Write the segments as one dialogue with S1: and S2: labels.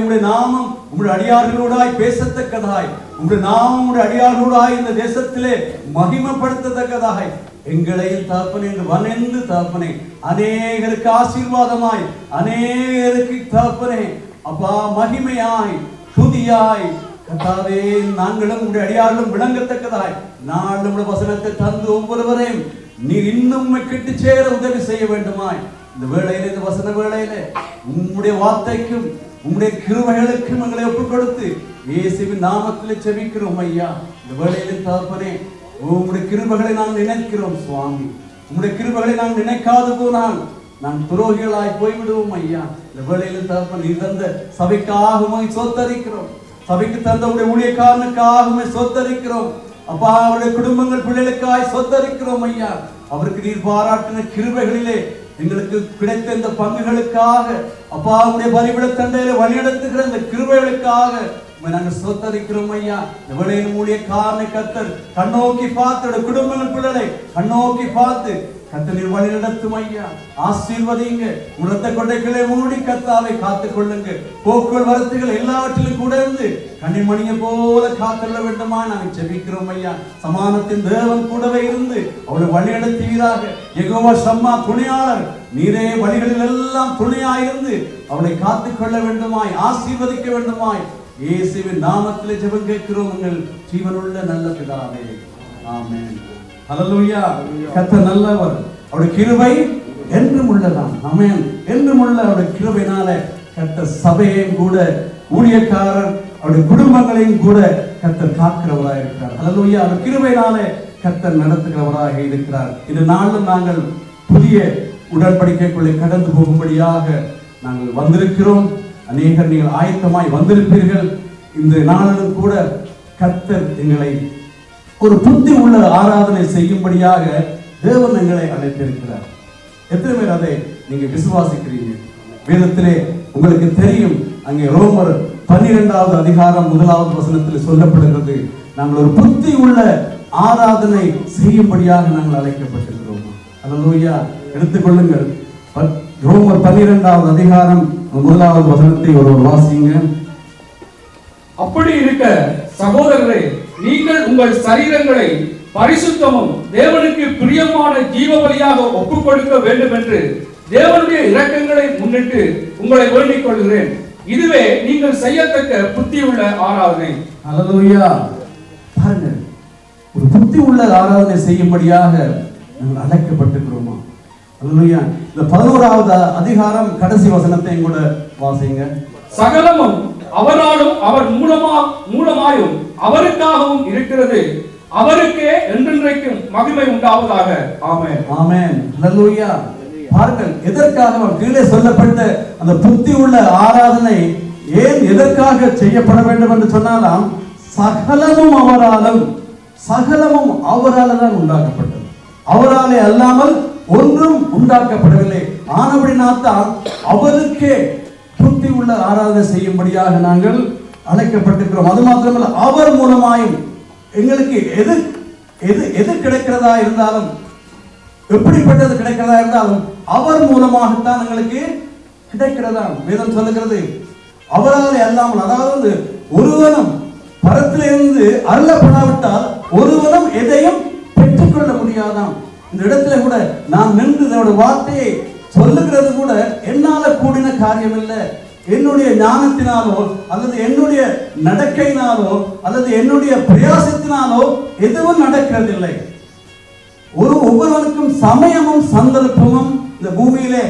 S1: உம்முடைய நாமம் உம்முடைய அடியார்களோடாய் பேசத்தக்கதாய், உம்முடைய நாமம் உம்முடைய அடியார்களோடாய் இந்த தேசத்திலே மகிமைப்படுத்தத்தக்கதாய் எங்களையும் தகப்பனே என்று வணந்து தகப்பனே அநேகருக்கு ஆசீர்வாதமாய், அநேகருக்கு தகப்பனே அப்பா மகிமையாய் துதியாய் கர்த்தாவே நாங்களும் உடைய அடியார்களும் விளங்கத்தக்கதாய் நாளும் உடைய வசனத்தை தந்து ஒவ்வொருவரையும் நீர் இன்னும் கிட்டு சேர உதவி செய்ய வேண்டுமாய் இந்த வேளையில, இந்த வசன வேளையில உம்முடைய வார்த்தைக்கும் உம்முடைய கிருபைகளுக்கும் எங்களை ஒப்புக் கொடுத்து இயேசுவின் நாமத்திலே ஜெபிக்கிறோம் ஐயா. இந்த வேளையில தகப்பனே உம்முடைய கிருபைகளை நாங்கள் நினைக்கிறோம் சுவாமி. உம்முடைய கிருபைகளை நாங்கள் நினைக்காது போனால் நான் துரோகிகளாய் போய்விடுவோம் ஐயா. இந்த வேளையில தகப்பன் நீர் தந்த சபைக்காக சோத்தரிக்கிறோம், சபைக்கு தந்த உடைய ஊழியக்காரனுக்காக சோத்தரிக்கிறோம் அப்பா. அவருடைய குடும்பங்கள் பிள்ளைகளுக்காய் சொத்தரிக்கிறோம் ஐயா. அவருக்கு நீர் பாராட்டின கிருபைகளிலே எங்களுக்கு கிடைத்த இந்த பங்குகளுக்காக அப்பா உடைய பலிபீட தண்டையில வழிநடத்துகிற இந்த கிருபைகளுக்காக நாங்கள் சொத்தரிக்கிறோம் ஐயா. இந்த வேளையில் ஊழியக்காரனை கர்த்தர் கண்ணோக்கி பார்த்து குடும்பங்கள் பிள்ளைகளை கண்ணோக்கி பார்த்து கர்த்தர் நீர் வழி நடத்தும் ஐயா. ஆசீர்வதிங்க, உரத்த கொண்டைகளை மூடி கர்த்தாவை காத்துக் கொள்ளுங்க. போக்குவரத்து வரத்துகள் எல்லாவற்றிலும் கூட இருந்து கண்ணிமணியை போல காத்துள்ள வேண்டுமா நாங்கள் ஜெபிக்கிறோம் ஐயா. சமானத்தின் தேவன் கூடவே இருந்து அவளை வழி நடத்துவீராக. யெகோவா ஷம்மா துணையாளர், நீரே வழிகளில் எல்லாம் துணையாயிருந்து அவளை காத்துக் கொள்ள வேண்டுமாய், ஆசீர்வதிக்க வேண்டுமாய் இயேசுவின் நாமத்திலே ஜெபம் கேட்கிறோம் எங்கள் ஜீவனுள்ள நல்ல பிதாவே, ஆமென். ஹல்லேலூயா. கர்த்தர் நல்லவர், அவருடைய கிருபை என்றும் உள்ளதாம். ஆமென். என்றும் உள்ள அவருடைய கிருபையினால கர்த்தர் சபையையும் கூட ஊழியக்காரர் அவருடைய குடும்பங்களையும் கூட கர்த்தர் காக்கிறவராக இருக்கிறார். ஹல்லேலூயா. அவருடைய கிருபையினால கர்த்தர் நடத்துகிறவராக இருக்கிறார். இந்த நாளில் நாங்கள் புதிய உடன்படிக்கைக்குள்ளே கடந்து போகும்படியாக நாங்கள் வந்திருக்கிறோம். அநேகர் நீங்கள் ஆயத்தமாய் வந்திருப்பீர்கள். இந்த நாளிலும் கூட கர்த்தர் எங்களை ஒரு புத்தி உள்ள ஆராதனை செய்யும்படியாக தேவன் எங்களை அழைத்திருக்கிறார். எத்தனை பேர் அதை நீங்க விசுவாசிக்கிறீங்க? வேதத்திலே உங்களுக்கு தெரியும், அங்கே ரோமர் 12வது அதிகாரம் 1வது வசனத்தில் சொல்லப்படுகிறது, நாங்கள் ஒரு புத்தி உள்ள ஆராதனை செய்யும்படியாக நாங்கள் அழைக்கப்பட்டிருக்கிறோம். அல்லேலூயா. எடுத்துக்கொள்ளுங்கள், ரோமர் 12வது அதிகாரம் 1வது வசனத்தை ஒருவர் வாசிங்க.
S2: அப்படி இருக்க சகோதரரே, நீங்கள் உங்கள் சரீரங்களை பரிசுத்தமும் தேவனுக்கு பிரியமான ஜீவ பலியாக ஒப்புக் கொடுக்க வேண்டும் என்று தேவனுடைய இரக்கங்களை முன்னிட்டு உங்களை வேண்டிக் கொள்கிறேன். இதுவே நீங்கள் செய்யத்தக்க புத்தி உள்ள ஆராதனை.
S1: அல்லேலூயா. பாருங்க, ஒரு புத்தி உள்ள ஆராதனை செய்யும்படியாக நாங்கள் அழைக்கப்பட்டிருக்கிறோமா? அல்லேலூயா. இந்த 11வது அதிகாரம் கடைசி வசனத்தை கூட வாசிங்க.
S2: சகலமும் அவராலும் அவர் மூலமாயும் அவருக்காகவும் இருக்கிறது, அவருக்கே என்றென்றைக்கும் மகிமை உண்டாவதாக. ஆமென்.
S1: ஆமென். ஹல்லேலூயா. பாருங்கள், எதற்காக கீழே சொல்லப்பட்ட அந்த புத்தி உள்ள ஆராதனை ஏன் எதற்காக செய்யப்பட வேண்டும் என்று சொன்னாலும், சகலமும் அவராலும், சகலமும் அவரால் தான் உண்டாக்கப்பட்டது, அவராலே அல்லாமல் ஒன்றும் உண்டாக்கப்படவில்லை. ஆனபடினால்தான் அவருக்கே புத்தி உள்ள ஆராதனை செய்யும்படியாக நாங்கள் அழைக்கப்பட்டிருக்கிறோம். அது மாத்திரமல்ல, அவர் மூலமாயும் எங்களுக்கு எது எது எது கிடைக்கிறதா இருந்தாலும், எப்படிப்பட்டது கிடைக்கிறதா இருந்தாலும் அவர் மூலமாகத்தான் எங்களுக்கு கிடைக்கிறதா. வேதம் சொல்லுகிறது, அவரால் அல்லாமல், அதாவது ஒருவனும் பரத்திலிருந்து அருளப்படாவிட்டால் ஒருவனும் எதையும் பெற்றுக்கொள்ள முடியாதாம். இந்த இடத்துல கூட நான் நின்று இதோட வார்த்தையை சொல்லுகிறது கூட என்னால கூடின காரியம் இல்லை. என்னுடைய ஞானத்தினாலோ அல்லது என்னுடைய நடக்கையினாலோ அல்லது என்னுடைய பிரயாசத்தினாலோ எதுவும் நடக்கிறதில்லை. ஒவ்வொருவருக்கும் சமயமும் சந்தர்ப்பமும் இந்த பூமியிலே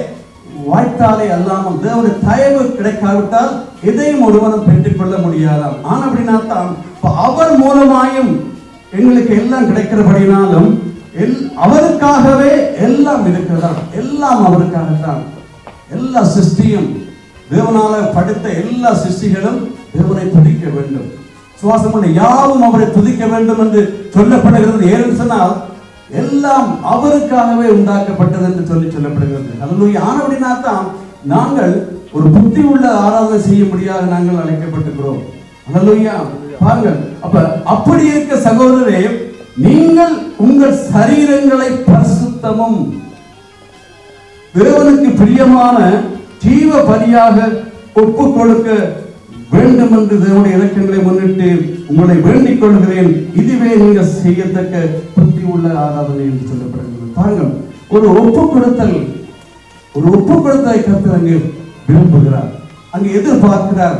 S1: வாய்த்தாலே அல்லாமல் தேவனுடைய தயவு கிடைக்காவிட்டால் எதையும் ஒருவனும் பெற்றுக்கொள்ள முடியாதாம். ஆனா அப்படின்னா தான் அவர் மூலமாயும் எங்களுக்கு எல்லாம் கிடைக்கிறபடினாலும் அவருக்காகவே எல்லாம் இருக்கிறதா, எல்லாம் அவருக்காகத்தான். எல்லா சிருஷ்டியும் தேவனால படைத்த எல்லா சிருஷ்டிகளும் தேவனை துதிக்க வேண்டும். சுவாசம் பண்ண யாவும் அவரை துதிக்க வேண்டும் என்று சொல்லப்படுகிறது. ஏன்னு சொன்னால் எல்லாம் அவருக்காகவே உண்டாக்கப்பட்டது என்று சொல்லப்படுகிறது. அல்லேலூயா. ஆனபடினா தான் நாங்கள் ஒரு புத்தி உள்ள ஆராதனை செய்யும்படியாக நாங்கள் அழைக்கப்பட்டிருக்கிறோம். அல்லேலூயா. பாருங்கள், அப்படி இருக்க சகோதரரே, நீங்கள் உங்கள் சரீரங்களை பரிசுத்தமும் தேவனுக்கு பிரியமான ஜீவ பலியாக ஒப்புக் கொடுக்க வேண்டும் என்று தேவனுடைய இலக்கங்களை முன்னிட்டு உங்களை வேண்டிக் கொள்கிறேன். இதுவே நீங்கள் செய்யத்தக்க புத்தி உள்ள ஆராதனை என்று சொல்லப்படுகிறது. பாருங்கள், ஒரு ஒப்பு கொடுத்தலை கர்த்தர் அங்கே விரும்புகிறார், அங்கே எதிர்பார்க்கிறார்.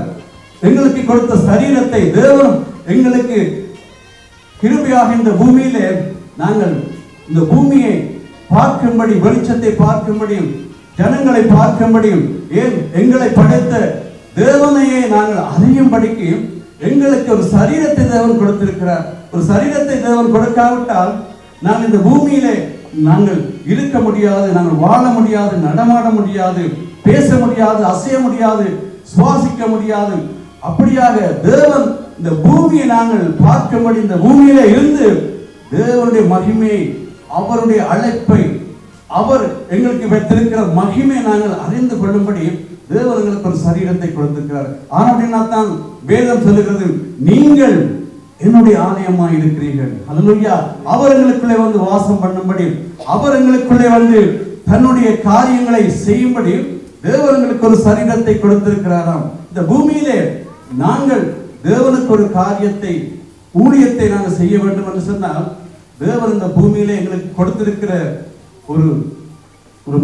S1: எங்களுக்கு கொடுத்த சரீரத்தை தேவன் எங்களுக்கு கிருபையாக இந்த பூமியிலே நாங்கள் இந்த பூமியை பார்க்கும்படி, வெளிச்சத்தை பார்க்கும்படியும், ஜனங்களை பார்க்கும்படியும், ஏன் எங்களை படைத்த தேவனையே நாங்கள் அறியும்படிக்கு எங்களுக்கு ஒரு சரீரத்தை தேவன் கொடுத்திருக்கிறார். ஒரு சரீரத்தை தேவன் கொடுக்காவிட்டால் நாங்கள் இந்த பூமியிலே நாங்கள் இருக்க முடியாது, நாங்கள் வாழ முடியாது, நடமாட முடியாது, பேச முடியாது, அசைய முடியாது, சுவாசிக்க முடியாது. அப்படியாக தேவன் இந்த பூமியை நாங்கள் பார்க்கும்படி இந்த பூமியில இருந்து தேவனுடைய மகிமையை, அவருடைய அழைப்பை, அவர் எங்களுக்கு வைத்திருக்கிற மகிமை நாங்கள் அறிந்து கொள்ளும்படி தேவன் எங்களுக்கு ஒரு சரீரத்தை கொடுத்திருக்கிறார். அப்படின்னா தான் வேதம் சொல்லுகிறது, நீங்கள் என்னுடைய ஆலயமாய் இருக்கிறீர்கள். அல்லேலூயா. அவர் எங்களுக்குள்ளே வந்து வாசம் பண்ணும்படி, அவர் எங்களுக்குள்ளே வந்து தன்னுடைய காரியங்களை செய்யும்படி தேவன் எங்களுக்கு ஒரு சரீரத்தை கொடுத்திருக்கிறாராம். இந்த பூமியிலே நாங்கள் தேவனுக்கு ஒரு காரியத்தை, ஊழியத்தை நாங்கள் செய்ய வேண்டும் என்று சொன்னால் தேவன் இந்த பூமியிலே எங்களுக்கு கொடுத்திருக்கிற ஒரு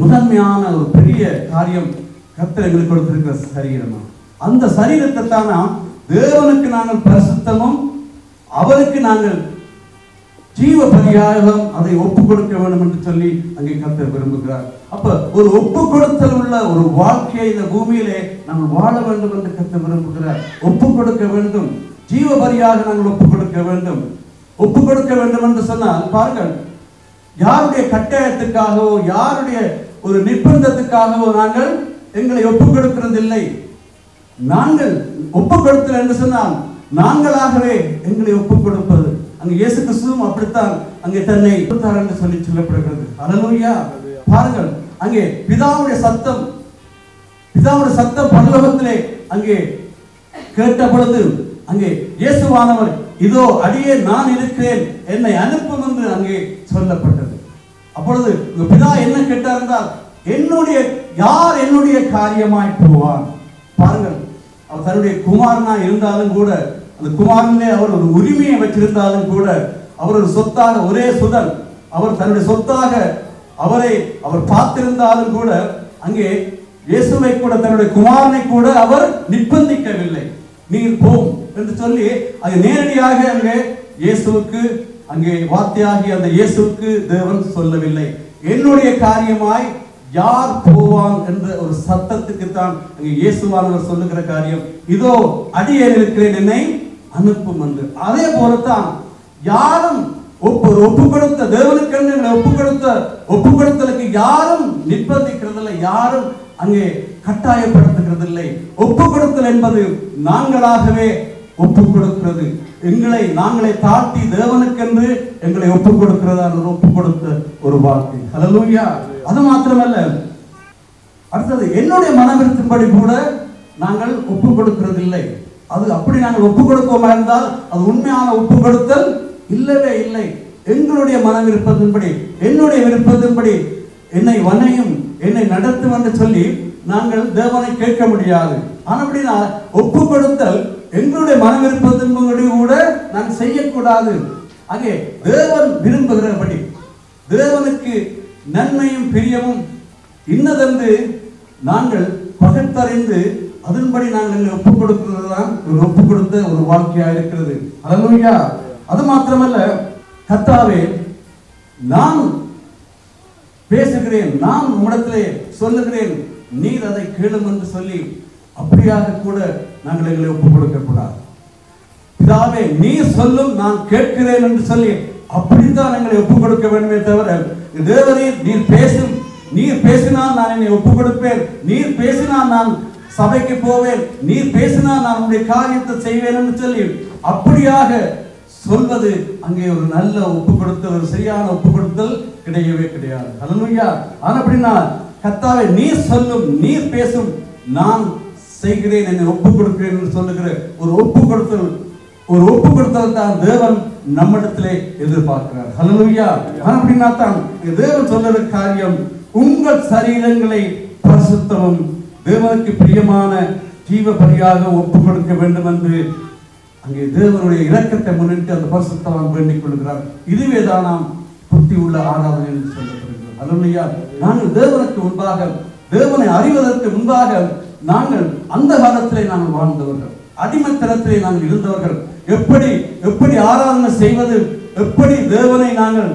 S1: முதன்மையான ஒரு பெரிய காரியம் கர்த்தர் எங்களுக்கு கொடுத்திருக்கிற சரீரம். அந்த சரீரத்தை தானா தேவனுக்கு நாங்கள் பரிசுத்தமும் அவருக்கு நாங்கள் ஜீவ பலியாகவும் அதை ஒப்பு கொடுக்க வேண்டும் என்று சொல்லி அங்கே கர்த்தர் விரும்புகிறார். அப்ப ஒரு ஒப்பு கொடுத்தல் உள்ள ஒரு வாழ்க்கையை இந்த பூமியிலே நாங்கள் வாழ வேண்டும் என்று கர்த்தர் விரும்புகிறார். ஒப்பு கொடுக்க வேண்டும், ஜீவ பலியாக நாங்கள் ஒப்பு கொடுக்க வேண்டும். ஒப்பு கொடுக்க வேண்டும் என்று சொன்னால் பாருங்கள், யாருடைய கட்டாயத்துக்காகவோ யாருடைய ஒரு நிர்பந்தத்துக்காகவோ நாங்கள் எங்களை ஒப்பு கொடுக்கிறது இல்லை. நாங்கள் ஒப்பு கொடுத்தல் என்று சொன்னால் நாங்களாகவே எங்களை ஒப்பு கொடுப்பது. அங்கே இயேசு கிறிஸ்துவும் அப்படித்தான் அங்கே தன்னை கொடுத்தார் என்று சொல்லி சொல்லப்படுகிறது. அல்லேலூயா. பாருங்கள், அங்கே பிதாவுடைய சத்தம் பரலோகத்திலே அங்கே கேட்ட பொழுது அங்கே இயேசுவானவர், இதோ அடியே நான் இருக்கிறேன், என்னை அனுப்பும் என்று அங்கே சொல்லப்பட்டது. அப்பொழுது பிதா என்ன கேட்டார் என்றால், என்னுடைய காரியமாய் போவான். பாருங்கள், அவர் தன்னுடைய குமாரனா இருந்தாலும் கூட, அந்த குமாரனே அவர் ஒரு உரிமையை வச்சிருந்தாலும் கூட, அவர் ஒரு சொத்தாக, ஒரே சுதன், அவர் தன்னுடைய சொத்தாக அவர் பார்த்திருந்தாலும் கூட அங்கே இயேசுவை கூட, தன்னுடைய குமாரனை கூட அவர் நிர்பந்திக்கவில்லை. நீங்கள் போம் என்று சொல்லி அது நேரடியாக அங்கே இயேசுவுக்கு, அங்கே வார்த்தையாகி அந்த இயேசுவுக்கு தேவன் சொல்லவில்லை. என்னுடைய காரியமாய் யார் போவான் என்ற ஒரு சத்தத்துக்கு தான் அங்கே இயேசுவானவர் சொல்லுகிற காரியம், இதோ அடியேன் இருக்கிறேன், என்னை அனுப்பும் என்று. அதே போலத்தான் யாரும் ஒப்பு கொடுத்த தேவனுக்கு ஒப்பு கொடுத்தலுக்கு யாரும் நிர்பந்திக்கிறதில்லை, யாரும் அங்கே கட்டாயப்படுத்துகிறது இல்லை. ஒப்பு கொடுத்தல் என்பது நாங்களாகவே ஒப்பு கொடுக்கிறது, நாங்களே தாழ்த்தி தேவனுக்கென்று எங்களை ஒப்பு கொடுக்கிறதா ஒப்பு கொடுத்த ஒரு வார்த்தை. ஹல்லேலூயா. அது மாத்திரமல்ல, அடுத்தது என்னுடைய மனவிருத்தின்படி கூட நாங்கள் ஒப்பு கொடுக்கிறது இல்லை. அது அப்படி நாங்கள் ஒப்பு கொடுப்போமா இருந்தால் அது உண்மையான ஒப்பு கொடுத்தல் இல்லவே இல்லை. எங்களுடைய மன விருப்பத்தின்படி, என்னுடைய விருப்பத்தின்படி என்னை வனையும் என்னை நடத்தும் என்று சொல்லி நாங்கள் தேவனை கேட்க முடியாது. ஆனபடினா ஒப்பு கொடுத்தல் எங்களுடைய மன விருப்பத்தின்படி கூட நாங்கள் செய்யக்கூடாது. அங்கே தேவன் விரும்புகிறபடி, தேவனுக்கு நன்மையும் பிரியமும் இன்னதென்று நாங்கள் பகுத்தறிந்து அதன்படி நாங்கள் ஒப்பு கொடுக்கிறது தான் ஒப்பு கொடுத்த ஒரு வாழ்க்கையா இருக்கிறது. அல்லேலூயா. அது மாத்திரமல்ல, கர்த்தாவே நான் பேசுகிறேன், நான் உம்மிடத்திலே சொல்லுகிறேன், நீர் அதை கேளும் என்று சொல்லி அப்படியாக கூட நாங்கள் எங்களை ஒப்பு கொடுக்க கூடாது. பிதாவே நீர் சொல்லும், நான் கேட்கிறேன் என்று சொல்லி அப்படித்தான் எங்களை ஒப்பு கொடுக்க வேண்டுமே தவிர, தேவனே நீர் பேசினால் நான் என்னை ஒப்பு கொடுப்பேன், நீர் பேசினால் நான் சபைக்கு போவேன், நீர் பேசினால் நான் உங்களுடைய காரியத்தை செய்வேன் என்று சொல்லி அப்படியாக சொல்வது அங்கே ஒரு நல்ல ஒப்பு கொடுத்தல், ஒரு சரியான ஒப்பு கொடுத்தல் கிடையவே கிடையாது. அல்லேலூயா. ஆனா அப்படின்னா கர்த்தாவே நீர் சொல்லும், நீர் பேசும், நான் செய்கிறேன், என்னை ஒப்பு கொடுக்கிறேன் என்று சொல்லுகிற ஒரு ஒப்பு கொடுத்தல் தான் தேவன் நம்மிடத்திலே எதிர்பார்க்கிறார். ஹல்லேலூயா. ஆனா அப்படின்னா தான் தேவன் சொல்லுகிற காரியம், உங்கள் சரீரங்களை பரிசுத்தமும் தேவனுக்கு பிரியமான ஜீவ பலியாக ஒப்பு கொடுக்க வேண்டும் என்று அங்கே தேவனுடைய இரக்கத்தை முன்னிட்டு அந்த பரிசுத்தவான் வேண்டிக் கொள்கிறார். இதுவே தான் நாம் புத்தி உள்ள ஆராதனை என்று சொல்லப்படுகிறது. அல்லேலூயா. நாங்கள் தேவனுக்கு முன்பாக, தேவனை அறிவதற்கு முன்பாக நாங்கள் அந்த காலத்திலே நாங்கள் வாழ்ந்தவர்கள், அடிமைத்தனத்திலே நாங்கள் இருந்தவர்கள். எப்படி ஆராதனை செய்வது, எப்படி தேவனை நாங்கள்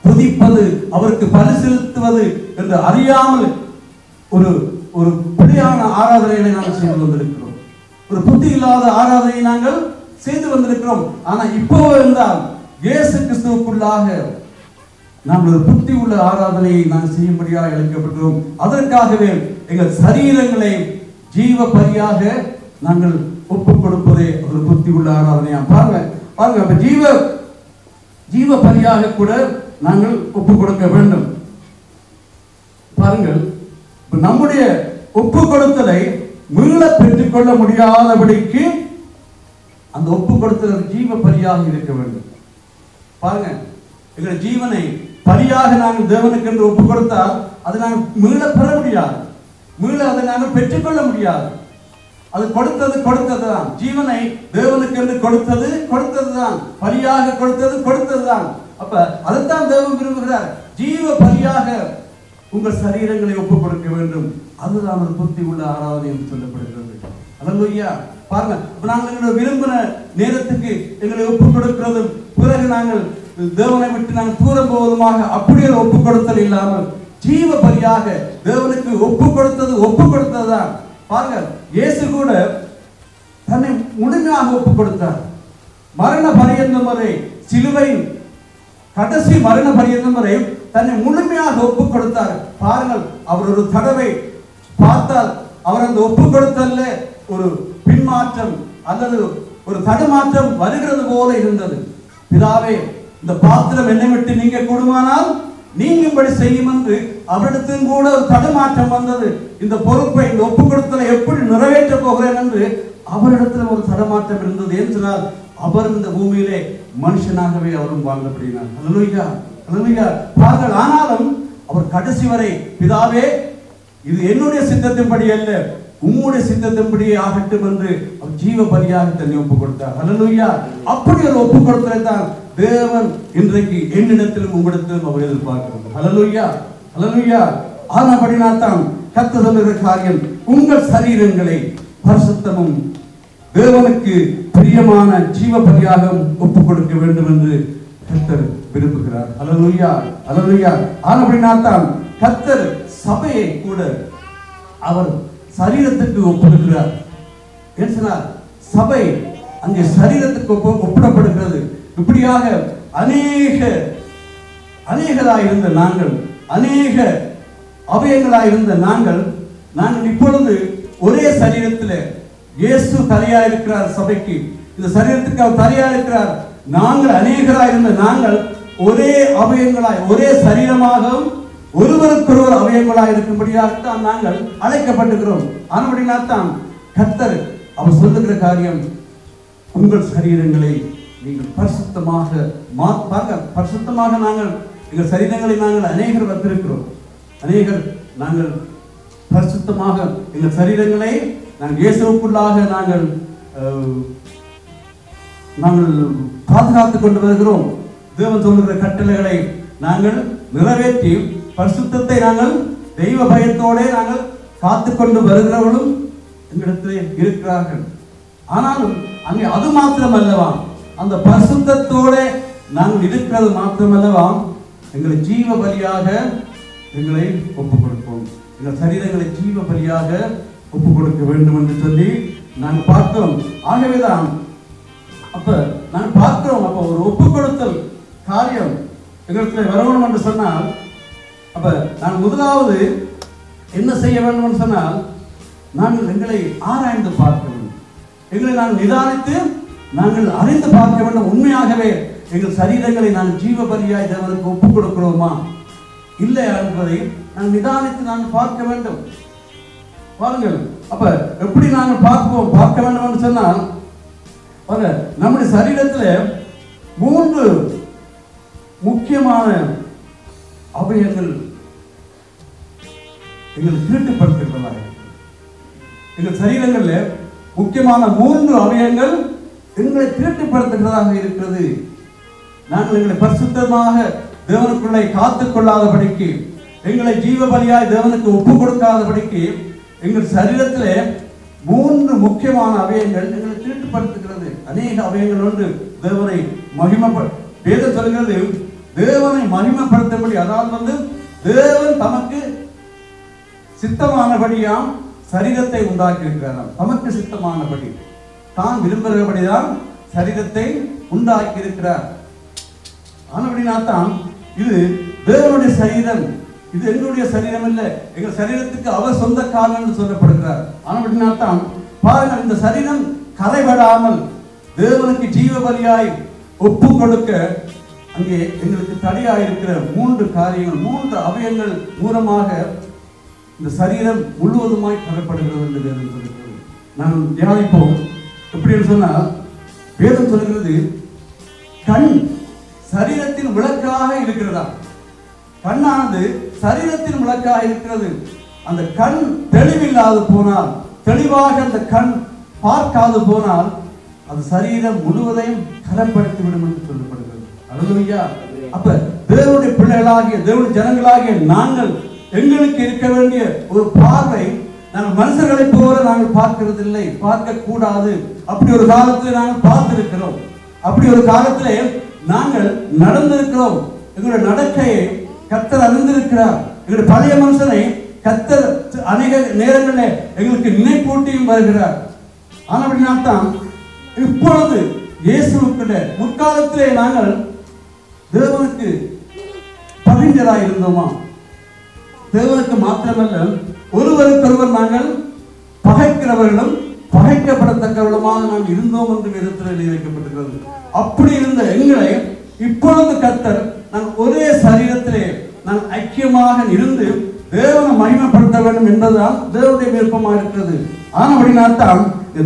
S1: துதிப்பது, அவருக்கு பலி செலுத்துவது என்று அறியாமல் ஒரு பிழையான ஆராதனைகளை நாங்கள் செய்து வந்திருக்கிறோம். ஒரு புத்தி இல்லாத ஆராதனையை நாங்கள் செய்து வந்திருக்கிறோம். ஆனா இப்போ என்றால் இயேசு கிறிஸ்துவுக்குள்ளாக நாம் ஒரு புத்தி உள்ள ஆராதனையை நாங்கள் செய்யும்படியாக அழைக்கப்பட்டோம். அதற்காகவே எங்கள் சரீரங்களை ஜீவ பலியாக நாங்கள் ஒப்புக் கொடுப்பதே ஒரு புத்தி உள்ள ஆராதனையா. பாருங்க அப்ப ஜீவ பலியாக கூட நாங்கள் ஒப்புக் கொடுக்க வேண்டும். பாருங்கள், நம்முடைய ஒப்பு கொடுத்தலை மீள பெற்றுக் கொள்ள முடியாதபடிக்கு அந்த ஒப்பு கொடுத்தல் ஜீவ பலியாக இருக்க வேண்டும். பாருங்க, எங்கள் ஜீவனை பலியாக நாங்கள் தேவனுக்கு என்று ஒப்பு கொடுத்தால் அதை நாங்கள் மீள பெற முடியாது, மீள அதை நாங்கள் பெற்றுக்கொள்ள முடியாது. அது கொடுத்ததுதான். ஜீவனை தேவனுக்கு என்று கொடுத்ததுதான், பலியாக கொடுத்ததுதான். அப்ப அதைத்தான் தேவன் விரும்புகிறார். ஜீவ பலியாக உங்கள் சரீரங்களை ஒப்புக் கொடுக்க வேண்டும். அதுதான் ஒரு புத்தி உள்ள ஆராதனை என்று சொல்லப்படுகிறது. அல்லேலூயா. பாருங்க, நாங்கள் எங்களை விரும்பின நேரத்துக்கு எங்களை ஒப்புக் கொடுக்கிறது, பிறகு நாங்கள் தேவனை விட்டு நாங்கள் தூரம் போவதுமாக அப்படியே ஒப்புக் கொடுத்தல் இல்லாமல் ஜீவ பலியாக தேவனுக்கு ஒப்புக் கொடுத்ததுதான். பாருங்க, இயேசு கூட தன்னை முழுமையாக ஒப்புக் கொடுத்தார். மரண பரியந்தம் வரை, சிலுவையின் கடைசி மரண பரியந்தம் வரை தன்னை முழுமையாக ஒப்புக் கொடுத்தார். பாருங்கள், அவர் ஒரு தடவை பார்த்தால் அவர் அந்த ஒப்புக் கொடுத்தல்ல ஒரு பின்மாற்றம் அல்லது ஒரு தடுமாற்றம் வருகிறது போல இருந்தது. பிதாவே, இந்த பாத்திரம் என்னை விட்டு நீங்க கூடுமானால் நீங்கும்படி செய்யும் என்று அவரிடத்திலும் கூட ஒரு தடுமாற்றம் வந்தது. இந்த பொறுப்பை, இந்த ஒப்புக் கொடுத்தலை எப்படி நிறைவேற்ற போகிறேன் என்று அவரிடத்தில் ஒரு தடுமாற்றம் இருந்தது. என்று சொன்னால் அவர் இந்த பூமியிலே மனுஷனாகவே அவரும் வாழ்ந்தபடினார். அல்லேலூயா, அல்லேலூயா. பாருங்கள், ஆனாலும் அவர் கடைசி வரை பிதாவே, இது என்னுடைய சித்தத்தின்படி அல்ல, உம்முடைய சித்தத்தின்படி ஆகட்டும் என்று அவர் ஜீவ பலியாக தன்னை ஒப்புக் கொடுத்தார். அல்லேலூயா. அப்படி ஒரு ஒப்புக் கொடுத்தலை தான் தேவன் இன்றைக்கு என்னிடத்திலும் உங்களிடத்திலும் அவர் எதிர்பார்க்கிறார். அல்லேலூயா, அல்லேலூயா. ஆனபடினால் தான் கர்த்தர் சொல்லுகிற காரியம், உங்கள் சரீரங்களை பரிசுத்தமும் தேவனுக்கு பிரியமான ஜீவ பலியாக ஒப்புக் கொடுக்க வேண்டும் என்று கர்த்தர் விரும்புகிறார். அல்லேலூயா, அல்லேலூயா. ஆனபடினால் தான் கர்த்தர் சபையை கூட அவர் சரீரத்துக்கு ஒப்பிடுகிறார். ஏன்னா சபை அங்கே சரீரத்துக்கு ஒப்பிடப்படுகிறது. இப்படியாக அநேகராயிருந்த நாங்கள், அநேக அவயங்களாயிருந்த நாங்கள் இப்பொழுது ஒரே சரீரத்தில் இயேசு தலையா இருக்கிறார் சபைக்கு, இந்த சரீரத்துக்கு அவர் தலையா இருக்கிறார். நாங்கள் அநேகராயிருந்த நாங்கள் ஒரே அவயங்களாய், ஒரே சரீரமாகவும் ஒருவருக்கொருவர் அவயங்களாய் இருக்கும்படியாகத்தான் நாங்கள் அழைக்கப்பட்டிருக்கிறோம். ஆனபடியால்தான் கர்த்தர் அவர் சொல்லுகிற காரியம், உங்கள் சரீரங்களை நீங்கள் பரிசுத்தமாக பரிசுத்தமாக நாங்கள் எங்கள் சரீரங்களை நாங்கள் அநேகர் வைத்திருக்கிறோம். அநேகர் நாங்கள் பரிசுத்தமாக எங்கள் சரீரங்களை நாங்கள் இயேசுவுக்குள்ளாக நாங்கள் பாதுகாத்துக் கொண்டு வருகிறோம். தேவன் சொல்லுகிற கட்டளைகளை நாங்கள் நிறைவேற்றி பரிசுத்தத்தை நாங்கள் தெய்வ பயத்தோட நாங்கள் காத்துக்கொண்டு வருகிறவர்களும் எங்களிடத்திலே இருக்கிறார்கள். ஆனாலும் அங்கே அது மாத்திரமல்லவா, அந்த பரிசுத்தத்தோட நாங்கள் இருக்கிறது மாத்திரமல்லவா, எங்களை ஜீவ பலியாக எங்களை ஒப்புக் கொடுப்போம். எங்கள் சரீரங்களை ஜீவ பலியாக ஒப்புக் கொடுக்க வேண்டும் என்று சொல்லி நாங்கள் பார்க்கிறோம். ஆகவேதான் அப்ப நாங்கள் பார்க்கிறோம், அப்ப ஒரு ஒப்புக் கொடுத்தல் காரியம் எங்களிடத்தில் வரணும் என்று சொன்னால், அப்ப நான் முதலாவது என்ன செய்ய வேண்டும் என்று சொன்னால், நாங்கள் எங்களை ஆராய்ந்து பார்க்க வேண்டும். எங்களை நாங்கள் நிதானித்து நாங்கள் அறிந்து பார்க்க வேண்டும். உண்மையாகவே எங்கள் சரீரங்களை நாங்கள் ஜீவ பலியாய் தேவனுக்கு ஒப்புக் கொடுக்கிறோமா இல்லையா என்பதை நாங்கள் நிதானித்து நாங்கள் பார்க்க வேண்டும். பாருங்கள், அப்ப எப்படி நாங்கள் பார்க்க வேண்டும் என்று சொன்னால், நம்முடைய சரீரத்தில் 3 முக்கியமான அவயங்கள் எங்கள் தீட்டுப்படுத்துகிறதா. எங்கள் சரீரங்களில் முக்கியமான 3 அவயங்கள் எங்களை திருட்டுப்படுத்துகிறதாக இருக்கிறது. நாங்கள் எங்களை பரிசுத்தமாக தேவனுக்குள்ளே காத்துக் கொள்ளாதபடிக்கு, எங்களை ஜீவ பலியாய் தேவனுக்கு ஒப்பு கொடுக்காதபடிக்கு எங்கள் சரீரத்திலே 3 முக்கியமான அவயங்கள் எங்களை திருட்டுப்படுத்துகிறது. அநேக அவயங்கள் ஒன்று தேவனை வேதம் சொல்கிறது, தேவனை மகிமைப்படுத்தபடி, அதாவது தேவன் தமக்கு சித்தமானபடியாம் சரீரத்தை உண்டாக்கி இருக்கிறார். தமக்கு சித்தமானபடி தான் விரும்புகிறபடிதான் சரீரத்தை உண்டாக்கி இருக்கிறார். ஆனபடினால்தான் இது தேவனுடைய சரீரம், இது எங்களுடைய சரீரம் இல்லை, எங்கள் சரீரத்துக்கு அவர் சொந்தக்காரன் என்று சொல்லப்படுகிறார். ஆனபடினால்தான் பாருங்கள், இந்த சரீரம் கரைபடாமல் தேவனுக்கு ஜீவ பலியாய் ஒப்பு கொடுக்க அங்கே எங்களுக்கு தடையாயிருக்கிற 3 காரியங்கள், 3 அவயங்கள் மூலமாக இந்த சரீரம் முழுவதுமாய் கரைப்படுகிறது என்று வேதம் சொல்கிறது. நாங்கள் தியானிப்போம். எப்படி சொன்னால், வேதம் சொல்கிறது கண் சரீரத்தின் விளக்காக இருக்கிறதா. கண்ணானது சரீரத்தின் விளக்காக இருக்கிறது. அந்த கண் தெளிவில்லாது போனால், தெளிவாக அந்த கண் பார்க்காது போனால், அது சரீரம் முழுவதையும் கரைப்படுத்திவிடும் என்று சொல்லப்படுகிறது. அல்லேலூயா. அப்ப தேவனுடைய பிள்ளைகளாகிய, தேவனுடைய ஜனங்களாகிய நாங்கள், எங்களுக்கு இருக்க வேண்டிய ஒரு பார்வை, நாங்கள் மனுஷர்களை போல நாங்கள் பார்க்கிறது இல்லை, பார்க்க கூடாது. அப்படி ஒரு காலத்தில் நாங்கள் பார்த்திருக்கிறோம், அப்படி ஒரு காலத்திலே நாங்கள் நடந்திருக்கிறோம். எங்களுடைய நடக்கையை கர்த்தர் அறிந்திருக்கிறார். எங்களுடைய பழைய மனுஷனை கர்த்தர் அநேக நேரங்களில் எங்களுக்கு நினைப்பூட்டியும் வருகிறார். ஆனபடினால்தான் இப்பொழுது இயேசுவுக்குள்ள முற்காலத்திலே நாங்கள் தேவனுக்கு பகைஞராய் இருந்தோமா? தேவனுக்கு மாத்திரமல்ல, ஒருவருக்கொருவர் நாங்கள் பகைக்கிறவர்களும் பகைக்கப்படத்தக்கவர்களுமாக நாம் இருந்தோம் என்று வேதத்தில் எழுதி வைக்கப்பட்டிருக்கிறது. அப்படி இருந்த எங்களை இப்பொழுது கர்த்தர் நாங்கள் ஒரே சரீரத்திலே நாங்கள் ஐக்கியமாக இருந்து தேவனை மகிமைப்படுத்த வேண்டும் என்பதுதான் தேவனுடைய விருப்பமாக இருக்கிறது. ஆனபடினால்தான்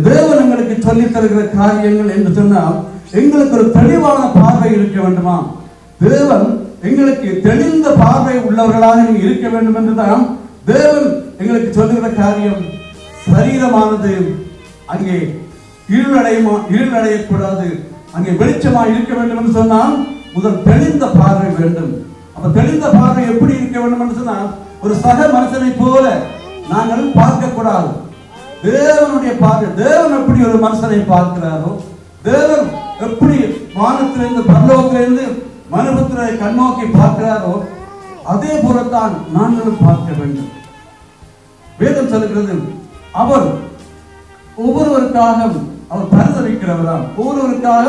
S1: தேவன் எங்களுக்கு சொல்லித் தருகிற காரியங்கள் என்று சொன்னால், எங்களுக்கு ஒரு தெளிவான பார்வை இருக்க வேண்டுமா? தேவன் எங்களுக்கு தெளிந்த பார்வை உள்ளவர்களாக இருக்க வேண்டும் என்றுதான் தேவன் எங்களுக்கு சொல்லுகிற காரியம். சரீரமானது அங்கே இருளடையக்கூடாது, அங்கே வெளிச்சமா இருக்க வேண்டும் என்று சொன்னால் முதல் தெளிந்த பார்வை வேண்டும். அப்ப தெளிந்த பார்வை எப்படி இருக்க வேண்டும் என்று சொன்னால், ஒரு சக மனுஷனை போல நாங்கள் பார்க்க கூடாது. தேவனுடைய பார்வை, தேவன் எப்படி ஒரு மனுஷனை பார்க்கிறாரோ, தேவன் எப்படி வானத்திலிருந்து பரலோகத்திலிருந்து மனுபுத்திரரை கண்ணோக்கி பார்க்கிறாரோ, அதே போலத்தான் நாங்களும் பார்க்க வேண்டும். வேதம் சொல்கிறது, அவர் ஒவ்வொருவருக்காக அவர் பரிதவிக்கிறவராம், ஒவ்வொருவருக்காக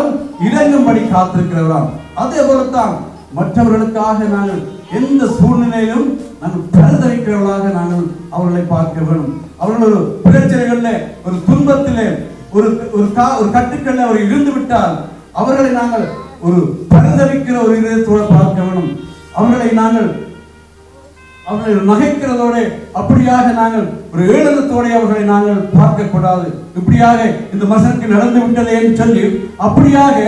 S1: இறங்கும்படி காத்திருக்கிறவராம். அதே போலத்தான் மற்றவர்களுக்காக நாங்கள் எந்த சூழ்நிலையிலும் நாங்கள் பரிதவிக்கிறவர்களாக நாங்கள் அவர்களை பார்க்க வேண்டும். அவர்கள் ஒரு பிரச்சனைகளிலே, ஒரு துன்பத்திலே, ஒரு கட்டுக்களில் அவர் இருந்து விட்டால் அவர்களை நாங்கள் ஒரு பரிதவிக்கிற ஒரு இதயத்தோடு பார்க்க வேண்டும். அவர்களை நகைக்கிறதோட அப்படியாக நாங்கள் ஒரு ஏளனத்தோட அவர்களை நாங்கள் பார்க்க கூடாது. இப்படியாக இந்த மனுஷனுக்கு நடந்து விட்டதே என்று சொல்லி அப்படியாக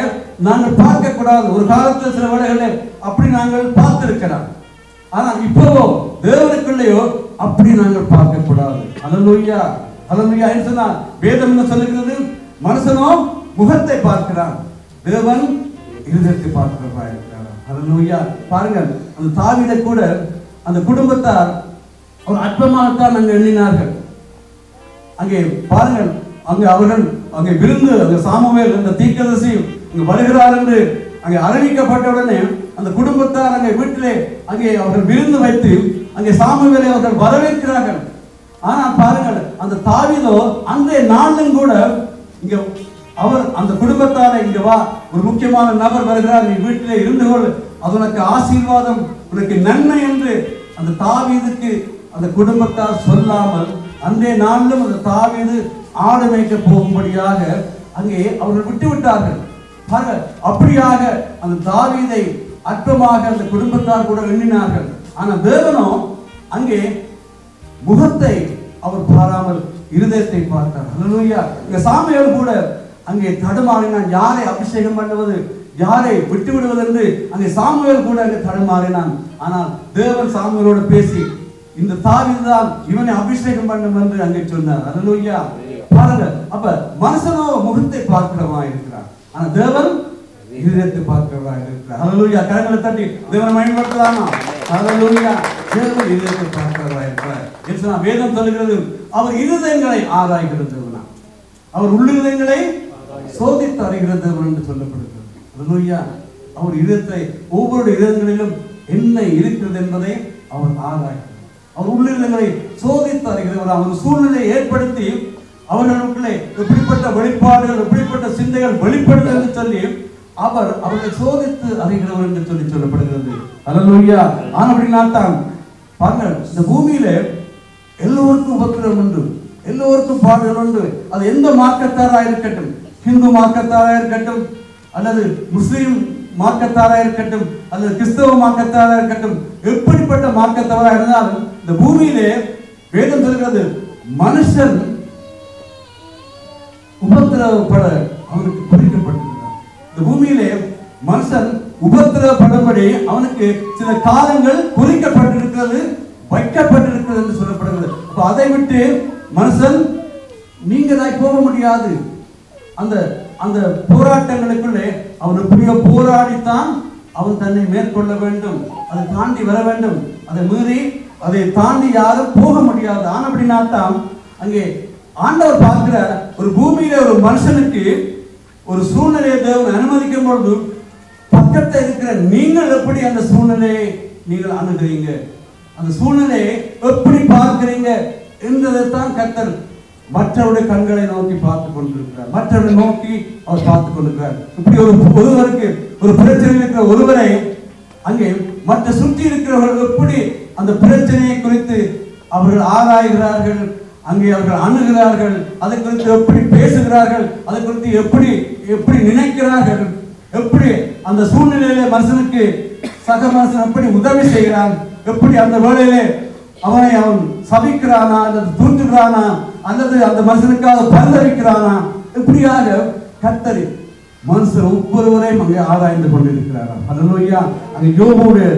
S1: நாங்கள் பார்க்க கூடாது. ஒரு காலத்தில் சில வேளைகளில் அப்படி நாங்கள் பார்த்திருக்கிறோம். ஆனால் இப்போவோ தேவனுக்குள்ளேயோ அப்படி நாங்கள் பார்க்க கூடாது. அல்லேலூயா, அல்லேலூயா என்று சொன்னால் வேதம் என்ன சொல்லுகிறது? மனுஷனோ முகத்தை பார்க்கிறான், தேவன் இருதயத்தை பார்க்கிறவராக இருக்கிறார். அல்லேலூயா. பாருங்கள், அந்த தாவீதை கூட அந்த குடும்பத்தார் ஒரு அற்பமாகத்தான் அங்கே எண்ணினார்கள். அங்கே பாருங்கள், அவர்கள் அங்கே விருந்து, அங்கே சாமுவேல் அந்த தீர்க்கதரிசி அங்கே வருகிறார் என்று அங்கே அறிவிக்கப்பட்டவுடனே அந்த குடும்பத்தார் அங்கே வீட்டிலே அங்கே அவர்கள் விருந்து வைத்து அங்கே சாமுவேலை அவர்கள் வரவேற்கிறார்கள். ஆனால் பாருங்கள், அந்த தாவீதோ அன்றைய நாளிலும் கூட இங்க அவர் அந்த குடும்பத்தாரை, இங்க வா, ஒரு முக்கியமான நபர் வருகிறார், நீ வீட்டிலே இருந்து கொள், அது உனக்கு ஆசீர்வாதம், உனக்கு நன்மை என்று அந்த தாவீதுக்கு அந்த குடும்பத்தார் சொல்லாமல் அன்றைய நாளிலும் அந்த தாவீது ஆடு மேய்க்க போகும்படியாக அங்கே அவர்கள் விட்டு விட்டார்கள். அப்படியாக அந்த தாவீதை அற்பமாக அந்த குடும்பத்தார் கூட எண்ணினார்கள். ஆனால் தேவனோ அங்கே முகத்தை அவர் பாராமல் இருதயத்தை பார்த்தார். அல்லேலூயா. இங்க சாமுவேல் கூட அங்கே தடுமாறினான். யாரை அபிஷேகம் பண்ணுவது, யாரை விட்டு விடுவது என்று அங்கே சாமுவேல் கூட அங்கே தடுமாறினான். ஆனால் தேவன் சாமுவேலோடு பேசி இந்த தாவீது தான் இவனை அபிஷேகம் பண்ணும் என்று அங்கே சொன்னார். அல்லேலூயா. பாருங்க, அப்ப மனுஷனோ முகத்தை பார்க்கிறவா இருக்கிறார், ஆனா தேவன் இருதயத்தை பார்க்கிறவா இருக்கிறார். அல்லேலூயா. கரங்களை தட்டி தேவனை மகிமைப்படுத்தலாமா? அல்லேலூயா. தேவன் இருதயத்தை பார்க்கிறவா இருக்கிறார். ஏன்னா வேதம் சொல்லுகிறது அவர் இருதயங்களை ஆராய்கிற தேவனா, அவர் உள்ளிருதயங்களை சோதித்து அறிகிற தேவன் என்று சொல்லப்படுகிறது. அல்லேலூயா. அவர் இதயத்தை ஒவ்வொரு இதயங்களிலும் என்ன இருக்கிறது என்பதை அவர் ஆராய்கிறார். அவர் உள்ளிருந்தங்களை சோதித்து அறிகிறவர். அவர் சூழ்நிலையை ஏற்படுத்தி அவர்களுக்குள்ளே எப்படிப்பட்ட வெளிப்பாடுகள், எப்படிப்பட்ட சிந்தைகள் வெளிப்படுது என்று சொல்லி அவர்களை சோதித்து அறிகிறவர் என்று சொல்லி சொல்லப்படுகிறது. அல்லேலூயா. ஆனபடினால்தான் பாருங்க, இந்த பூமியில எல்லோருக்கும் உபத்திரவம் உண்டு, எல்லோருக்கும் பாடுகள் உண்டு. அது எந்த மார்க்கத்தாராக இருக்கட்டும், ஹிந்து மார்க்கத்தாராக இருக்கட்டும், அல்லது முஸ்லீம் மார்க்கத்தாராக இருக்கட்டும், அல்லது கிறிஸ்தவ மார்க்கத்தாராக இருக்கட்டும், எப்படிப்பட்ட மார்க்கத்தவராக இருந்தாலும் இந்த பூமியிலே வேதம் சொல்கிறது மனுஷன் உபத்திரவப்பட அவனுக்கு குறிக்கப்பட்டிருக்கிறார். இந்த பூமியிலே மனுஷன் உபத்திரவப்படும்படி அவனுக்கு சில காலங்கள் குறிக்கப்பட்டிருக்கிறது, வைக்கப்பட்டிருக்கிறது என்று சொல்லப்படுகிறது. அப்ப அதை விட்டு மனுஷன் நீங்களாய் போக முடியாது. அந்த அந்த போராட்டங்களுக்குள்ளே அவன் எப்படியோ போராடித்தான் அவன் தன்னை மேற்கொள்ள வேண்டும், அதை தாண்டி வர வேண்டும். அதை மீறி அதை தாண்டி யாரும் போக முடியாது. ஆனபடினால்தான் அங்கே ஆண்டவர் பார்க்கிற ஒரு பூமியில ஒரு மனுஷனுக்கு ஒரு சூழ்நிலையை தேவன் அனுமதிக்கும் பொழுது பக்கத்தில் இருக்கிற நீங்கள் எப்படி அந்த சூழ்நிலையை நீங்கள் அணுகிறீங்க, அந்த சூழ்நிலையை எப்படி பார்க்கிறீங்க என்றதைத்தான் கர்த்தர் மற்றவருடைய கண்களை நோக்கி பார்த்து கொண்டிருக்கிறார், மற்றவரை நோக்கி அவர் பார்த்து கொண்டிருக்கிறார். இப்படி ஒருவருக்கு ஒரு பிரச்சனை இருக்கிற ஒருவரை அங்கே மற்ற சுற்றி இருக்கிறவர்கள் எப்படி அந்த பிரச்சனையை குறித்து அவர்கள் ஆராய்கிறார்கள், அங்கே அவர்கள் அணுகிறார்கள், அதை குறித்து எப்படி பேசுகிறார்கள், அதை குறித்து எப்படி எப்படி நினைக்கிறார்கள், எப்படி அந்த சூழ்நிலையில மனுஷனுக்கு சக மனுஷன் எப்படி உதவி செய்கிறான், எப்படி அந்த வேளையிலே அவனை அவன் சபிக்கிறானா அல்லது தூற்றுகிறானா அல்லது அந்த மனுஷனுக்காக பரிதவிக்கிறானா, இப்படியாக கர்த்தர் மனுஷன் ஒவ்வொருவரையும் அங்கே ஆராய்ந்து கொண்டிருக்கிறாரா. அல்லேலூயா. அங்கே யோபுடைய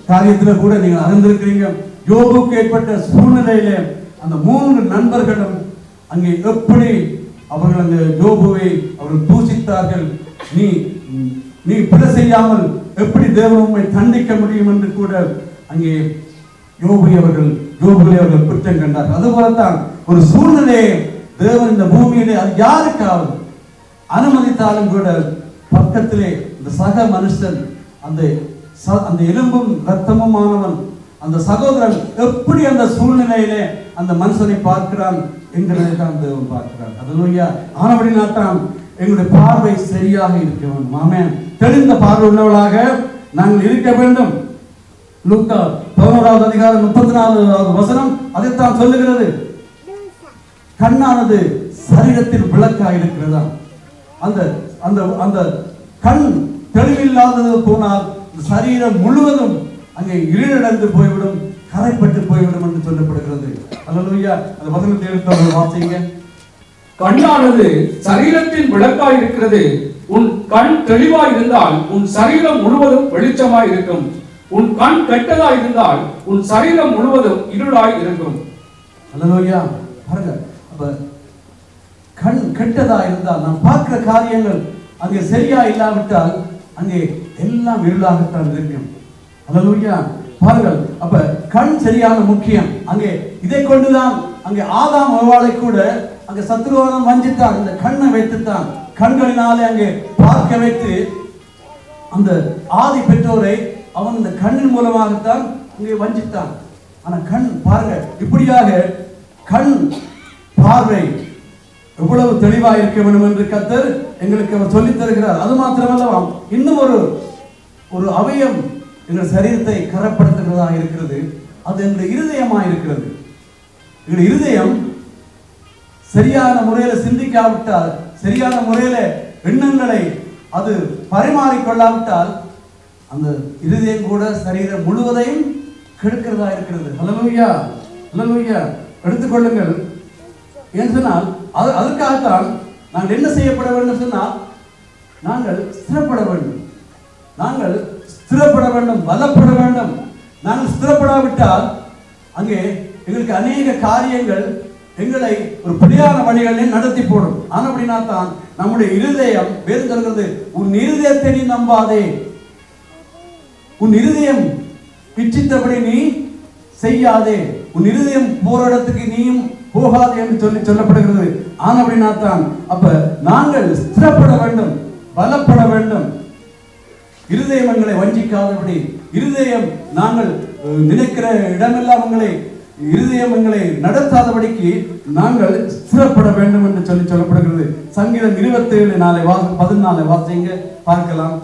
S1: காரியத்துல கூட நீங்கள் அறிந்திருக்கிறீங்க. யோபுக்கு ஏற்பட்ட சூழ்நிலையிலே அந்த 3 நண்பர்களும் அங்கே எப்படி அவர்கள் அந்த யோபுவை அவர்கள் தூசித்தார்கள். நீ பிழை செய்யாமல் எப்படி தேவன் உம்மை தண்டிக்க முடியும் என்று கூட அங்கே யோபுவை அவர்கள் குற்றம் கண்டார்கள். அதுபோலத்தான் ஒரு சூழ்நிலையை தேவன் இந்த பூமியிலே அது யாருக்காவது அனுமதித்தாலும் கூட பக்கத்திலே இந்த சக மனுஷன் அந்த எலும்பும் ரத்தமுமானவன் அந்த சகோதரன் எப்படி அந்த சூழ்நிலையிலே அந்த மனுஷனை பார்க்கிறான் என்கிறதை தான் தேவன் பார்க்கிறார். அல்லேலூயா. ஆனபடினால்தான் எங்களுடைய பார்வை சரியாக இருக்க வேண்டும். ஆமென். தெளிந்த பார்வை உள்ளவர்களாக நாங்கள் இருக்க வேண்டும். லூக்கா 11வது அதிகாரம் 34வது வசனம் அதைத்தான் சொல்லுகிறது. கண்ணானது சரீரத்தில் விளக்காக இருக்கிறதா. அந்த அந்த அந்த கண் தெளிவில்லாதது போனால் சரீரம் முழுவதும் அங்கே இருளடைந்து போய்விடும், கரைப்பட்டு போய்விடும் என்று சொல்லப்படுகிறது. அல்லேலூயா. அந்த வசனத்தை எடுத்து வாசிங்க.
S2: கண்ணானது சரீரத்தின் விளக்காய் இருக்கிறது. உன் கண் தெளிவாய் இருந்தால் உன் சரீரம் முழுவதும் வெளிச்சமாய் இருக்கும். உன் கண் கெட்டதாய் இருந்தால் உன் சரீரம் முழுவதும் இருளாய் இருக்கும்.
S1: அல்லேலூயா. பாருங்க, அப்ப கண் கெட்டதா இருந்தால் நாம் பார்க்கிற காரியங்கள் அங்கே சரியா இல்லாவிட்டால் அங்கே எல்லாம் இருளாகத்தான் இருக்கும். அல்லேலூயா. பாருங்கள், அப்ப கண் சரியான முக்கியம். அங்கே இதை கொண்டுதான் அங்கே ஆதாம் ஏவாளை கூட அங்கே சத்ருவாதம் வஞ்சித்தான். இந்த கண்ணை வைத்துத்தான், கண்களினாலே அங்கே பார்க்க வைத்து அந்த ஆதி பெற்றோரை அவன் இந்த கண்ணின் மூலமாகத்தான் அங்கே வஞ்சித்தான். ஆனா கண் பாருங்க, இப்படியாக கண் பார்வை எவ்வளவு தெளிவாக இருக்க வேண்டும் என்று கர்த்தர் எங்களுக்கு அவர் சொல்லித் தருகிறார். அது மாத்திரமல்ல, இன்னும் ஒரு அவயம் எங்கள் சரீரத்தை கரப்படுத்துகிறதாக இருக்கிறது. அது எங்களுடைய இருதயமாக இருக்கிறது. எங்களுடைய இருதயம் சரியான முறையில சிந்திக்காவிட்டால், சரியான முறையில எண்ணங்களை அது பரிமாறிக்கொள்ளாவிட்டால் அந்த இருதயம் கூட சரீரம் முழுவதையும் கெடுக்கிறதா இருக்கிறது. அல்லேலூயா. அல்லேலூயா. எடுத்துக்கொள்ளுங்கள். ஏன் சொன்னால் அதற்காகத்தான் நாங்கள் என்ன செய்யப்பட வேண்டும் சொன்னால் நாங்கள் ஸ்திரப்பட வேண்டும், நாங்கள் ஸ்திரப்பட வேண்டும், பலப்பட வேண்டும். நாங்கள் ஸ்திரப்படாவிட்டால் அங்கே எங்களுக்கு அநேக காரியங்கள் எங்களை ஒரு பிழையான வழிகளில் நடத்தி போடும். ஆனா அப்படின்னா தான் நம்முடைய இருதயம் வேறு சொல்கிறது, உன் இருதயத்தை நீ நம்பாதே, உன் இருதயம் இச்சித்தபடி நீ செய்யாதே, உன் இருதயம் போற இடத்துக்கு நீயும் போகாதே என்று சொல்லப்படுகிறது. ஆனா அப்படின்னா தான் அப்ப நாங்கள் ஸ்திரப்பட வேண்டும், பலப்பட வேண்டும். இருதயம் எங்களை வஞ்சிக்காதபடி, இருதயம் நாங்கள் நினைக்கிற இடமெல்லாம் இருதயம் எங்களை நடத்தாதபடிக்கு நாங்கள் ஸ்திரப்பட வேண்டும் என்று சொல்லப்படுகிறது. சங்கீதம் 27:14 வாசிங்க பார்க்கலாம்.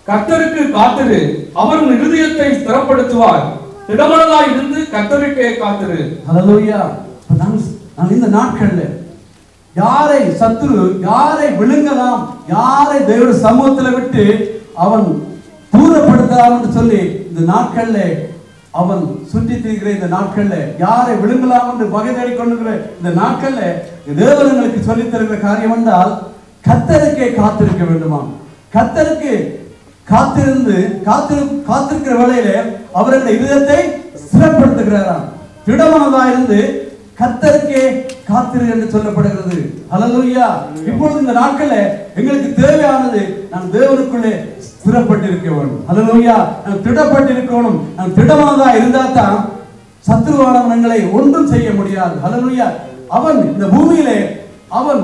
S2: கர்த்தருக்கு காத்திரு, அவர் இருதயத்தை ஸ்திரப்படுத்துவார், திடமனதாய் இருந்து கர்த்தருக்கே காத்திரு.
S1: ஹல்லேலூயா. நான் இந்த நாட்கள்ல யாரை சத்துரு யாரை விழுங்கலாம், யாரை தேவனுடைய சமூகத்துல விட்டு அவன் தூரப்படுத்தலாம் என்று சொல்லி இந்த நாட்கள்ல அவன் சுற்றி திரிகிற இந்த நாட்கள்ல யாரை விழுங்கலாம் என்று வகை தேடிக் கொண்டிருக்கிற இந்த நாட்கள்ல தேவர்களுக்கு சொல்லித் தருகிற காரியம் என்றால் கர்த்தருக்கே காத்திருக்க வேண்டுமாம். கர்த்தருக்கு காத்திருக்கிற வேளையில அவர்களுடைய இதயத்தை ஸ்திரப்படுத்துகிறாராம். திடமனதாயிருந்து கர்த்தருக்கே காத்திரு என்று சொல்லப்படுகிறது. ஹல்லேலூயா. இப்பொழுது இந்த நாட்கள்ல எங்களுக்கு தேவையானது நாம் தேவனுக்குள்ளே ஸ்திரப்பட்டிருக்க வேண்டும். ஹல்லேலூயா. நாம் திடப்பட்டிருக்கணும். நாம் திடமானதா இருந்தா தான் சத்துருவானவன் எங்களை ஒன்றும் செய்ய முடியாது. ஹல்லேலூயா. அவன் இந்த பூமியிலே அவன்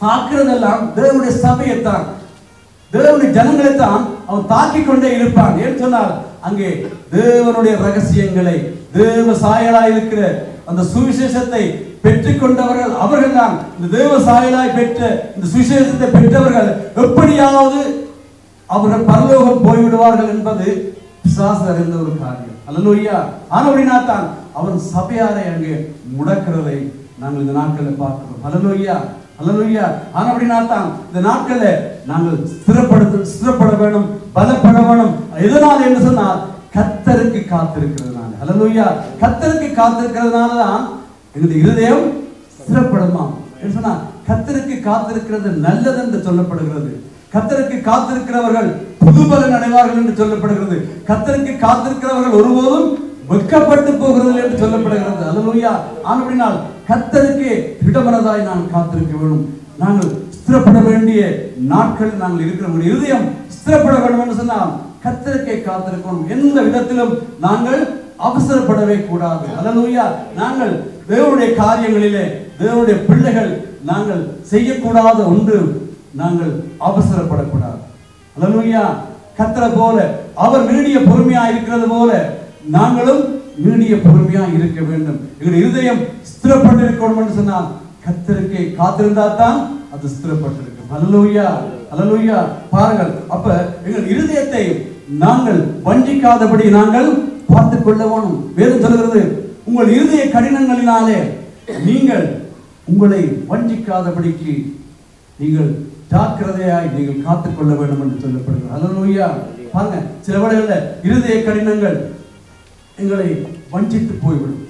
S1: தாக்குறதெல்லாம் தேவனுடைய சபையைத்தான், தேவனுடைய ஜனங்களைத்தான் அவன் தாக்கிக் கொண்டே இருப்பான். ஏன் சொன்னால் அங்கே தேவனுடைய ரகசியங்களை, தேவ சாயலாய் இருக்கிற அந்த சுவிசேஷத்தை பெற்றுக்கொண்டவர்கள் அவர்கள் தான். இந்த தேவ சாயலாய் பெற்ற இந்த சுவிசேஷத்தை பெற்றவர்கள் எப்படியாவது அவர்கள் பரலோகம் போய்விடுவார்கள் என்பது பிசாசு அறிந்த ஒரு காரியம். ஹல்லேலூயா. ஆனபடினா தான் அவன் சபையாரை அங்கே முடக்கிறதை நாங்கள் இந்த நாட்களில் பார்க்கிறோம். ஹல்லேலூயா. ஹல்லேலூயா. ஆனபடினா தான் இந்த நாட்களில் நாங்கள் ஸ்திரப்பட வேண்டும், பலப்பட வேண்டும். எதனால் என்று சொன்னால் கர்த்தருக்கு காத்திருக்கிறதுனால. ஹல்லேலூயா. கர்த்தருக்கு காத்திருக்கிறதுனால தான் எங்களுடைய இருதயம் ஸ்திரப்படுமா என்று சொன்னா, கர்த்தருக்கு காத்திருக்கிறது நல்லது என்று சொல்லப்படுகிறது. கர்த்தருக்கு காத்திருக்கிறவர்கள் புதுபலன் அடைவார்கள் என்று சொல்லப்படுகிறது. கர்த்தருக்கு காத்திருக்கிறவர்கள் ஒருபோதும் வெட்கப்பட்டு போகிறது என்று சொல்லப்படுகிறது. ஹல்லேலூயா. ஆனபடினால் கர்த்தருக்கு திடமனதாய் நான் காத்திருக்க வேண்டும். நாங்கள் ஸ்திரப்பட வேண்டிய நாட்கள் நாங்கள் இருக்கிறோம். இருதயம் ஸ்திரப்பட வேண்டும் என்று சொன்னால் கர்த்தருக்கே காத்திருக்கணும். எந்த விதத்திலும் நாங்கள் அவசரப்படவே கூடாது. ஹல்லேலூயா. நாங்கள் தேவனுடைய காரியங்களிலே தேவனுடைய பிள்ளைகள் நாங்கள் செய்யக்கூடாத ஒன்று, நாங்கள் அவசரப்படக்கூடாது. ஹல்லேலூயா. கர்த்தரை போல அவர் நீடிய பொறுமையா இருக்கிறது போல நாங்களும் நீடிய பொறுமையா இருக்க வேண்டும். எங்களுடைய இருதயம் ஸ்திரப்பட்டிருக்கணும் என்று சொன்னால் கர்த்தருக்கே காத்திருந்தா தான் அது ஸ்திரப்பட்டிருக்கும். ஹல்லேலூயா. ஹல்லேலூயா. பாருங்கள், அப்ப எங்கள் இருதயத்தை நாங்கள் வஞ்சிக்காதபடி நாங்கள் பார்த்துக் கொள்ள வேணும். வேதம் சொல்கிறது, உங்கள் இருதய கடினங்களினாலே நீங்கள் உங்களை வஞ்சிக்காதபடிக்கு நீங்கள் ஜாக்கிரதையாய் நீங்கள் காத்துக்கொள்ள வேண்டும் என்று சொல்லப்படுகிறது. ஹல்லேலூயா. பாருங்க, சில வேளைகளில் இருதய கடினங்கள் எங்களை வஞ்சித்து போய்விடும்.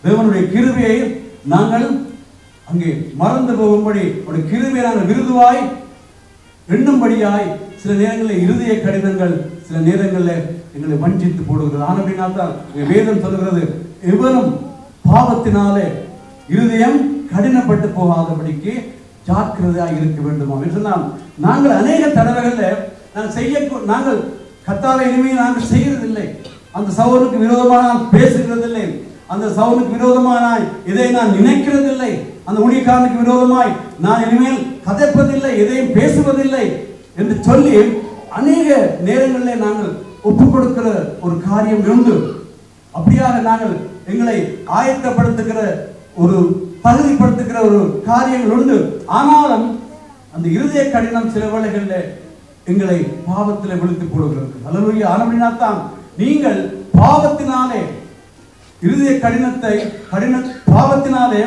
S1: தேவனுடைய கிருபையை நாங்கள் அங்கே மறந்து போகும்படி ஒரு கிருபையை நாங்கள் விருதுவாய் எண்ணும்படியாய் சில நேரங்களில் இருதய கடினங்கள் சில நேரங்களில் எங்களை வஞ்சித்து போடுகிறது. ஆனபடினா தான் வேதம் சொல்கிறது, எவரும் பாவத்தினாலே இருதயம் கடினப்பட்டு போகாதபடிக்கு ஜாக்கிரதையாக இருக்க வேண்டுமா என்று சொன்னால், நாங்கள் அநேக தடவைகளில் நாங்கள் கர்த்தாவை இனிமேல் நாங்கள் செய்கிறதில்லை, அந்த சகோதரனுக்கு விரோதமாக நான் பேசுகிறதில்லை, அந்த சகோதரனுக்கு விரோதமாக இதை நான் நினைக்கிறதில்லை, அந்த ஊழியக்காரனுக்கு விரோதமாய் நான் இனிமேல் கதைப்பதில்லை, எதையும் பேசுவதில்லை என்று சொல்லி அநேக நேரங்களில் நாங்கள் ஒப்புக் கொடுக்கிற ஒரு காரியம் உண்டு. அப்படியாக நாங்கள் எங்களை ஆயத்தப்படுத்துகிற ஒரு தகுதிப்படுத்துகிற ஒரு காரியங்கள் உண்டு. ஆனாலும் அந்த இருதய கடினம் சில வேளைகளில் எங்களை பாவத்தில் விழுத்து போடுகிறது. ஹல்லேலூயா. ஆனபடினா தான் நீங்கள் பாவத்தினாலே இருதய பாவத்தினாலே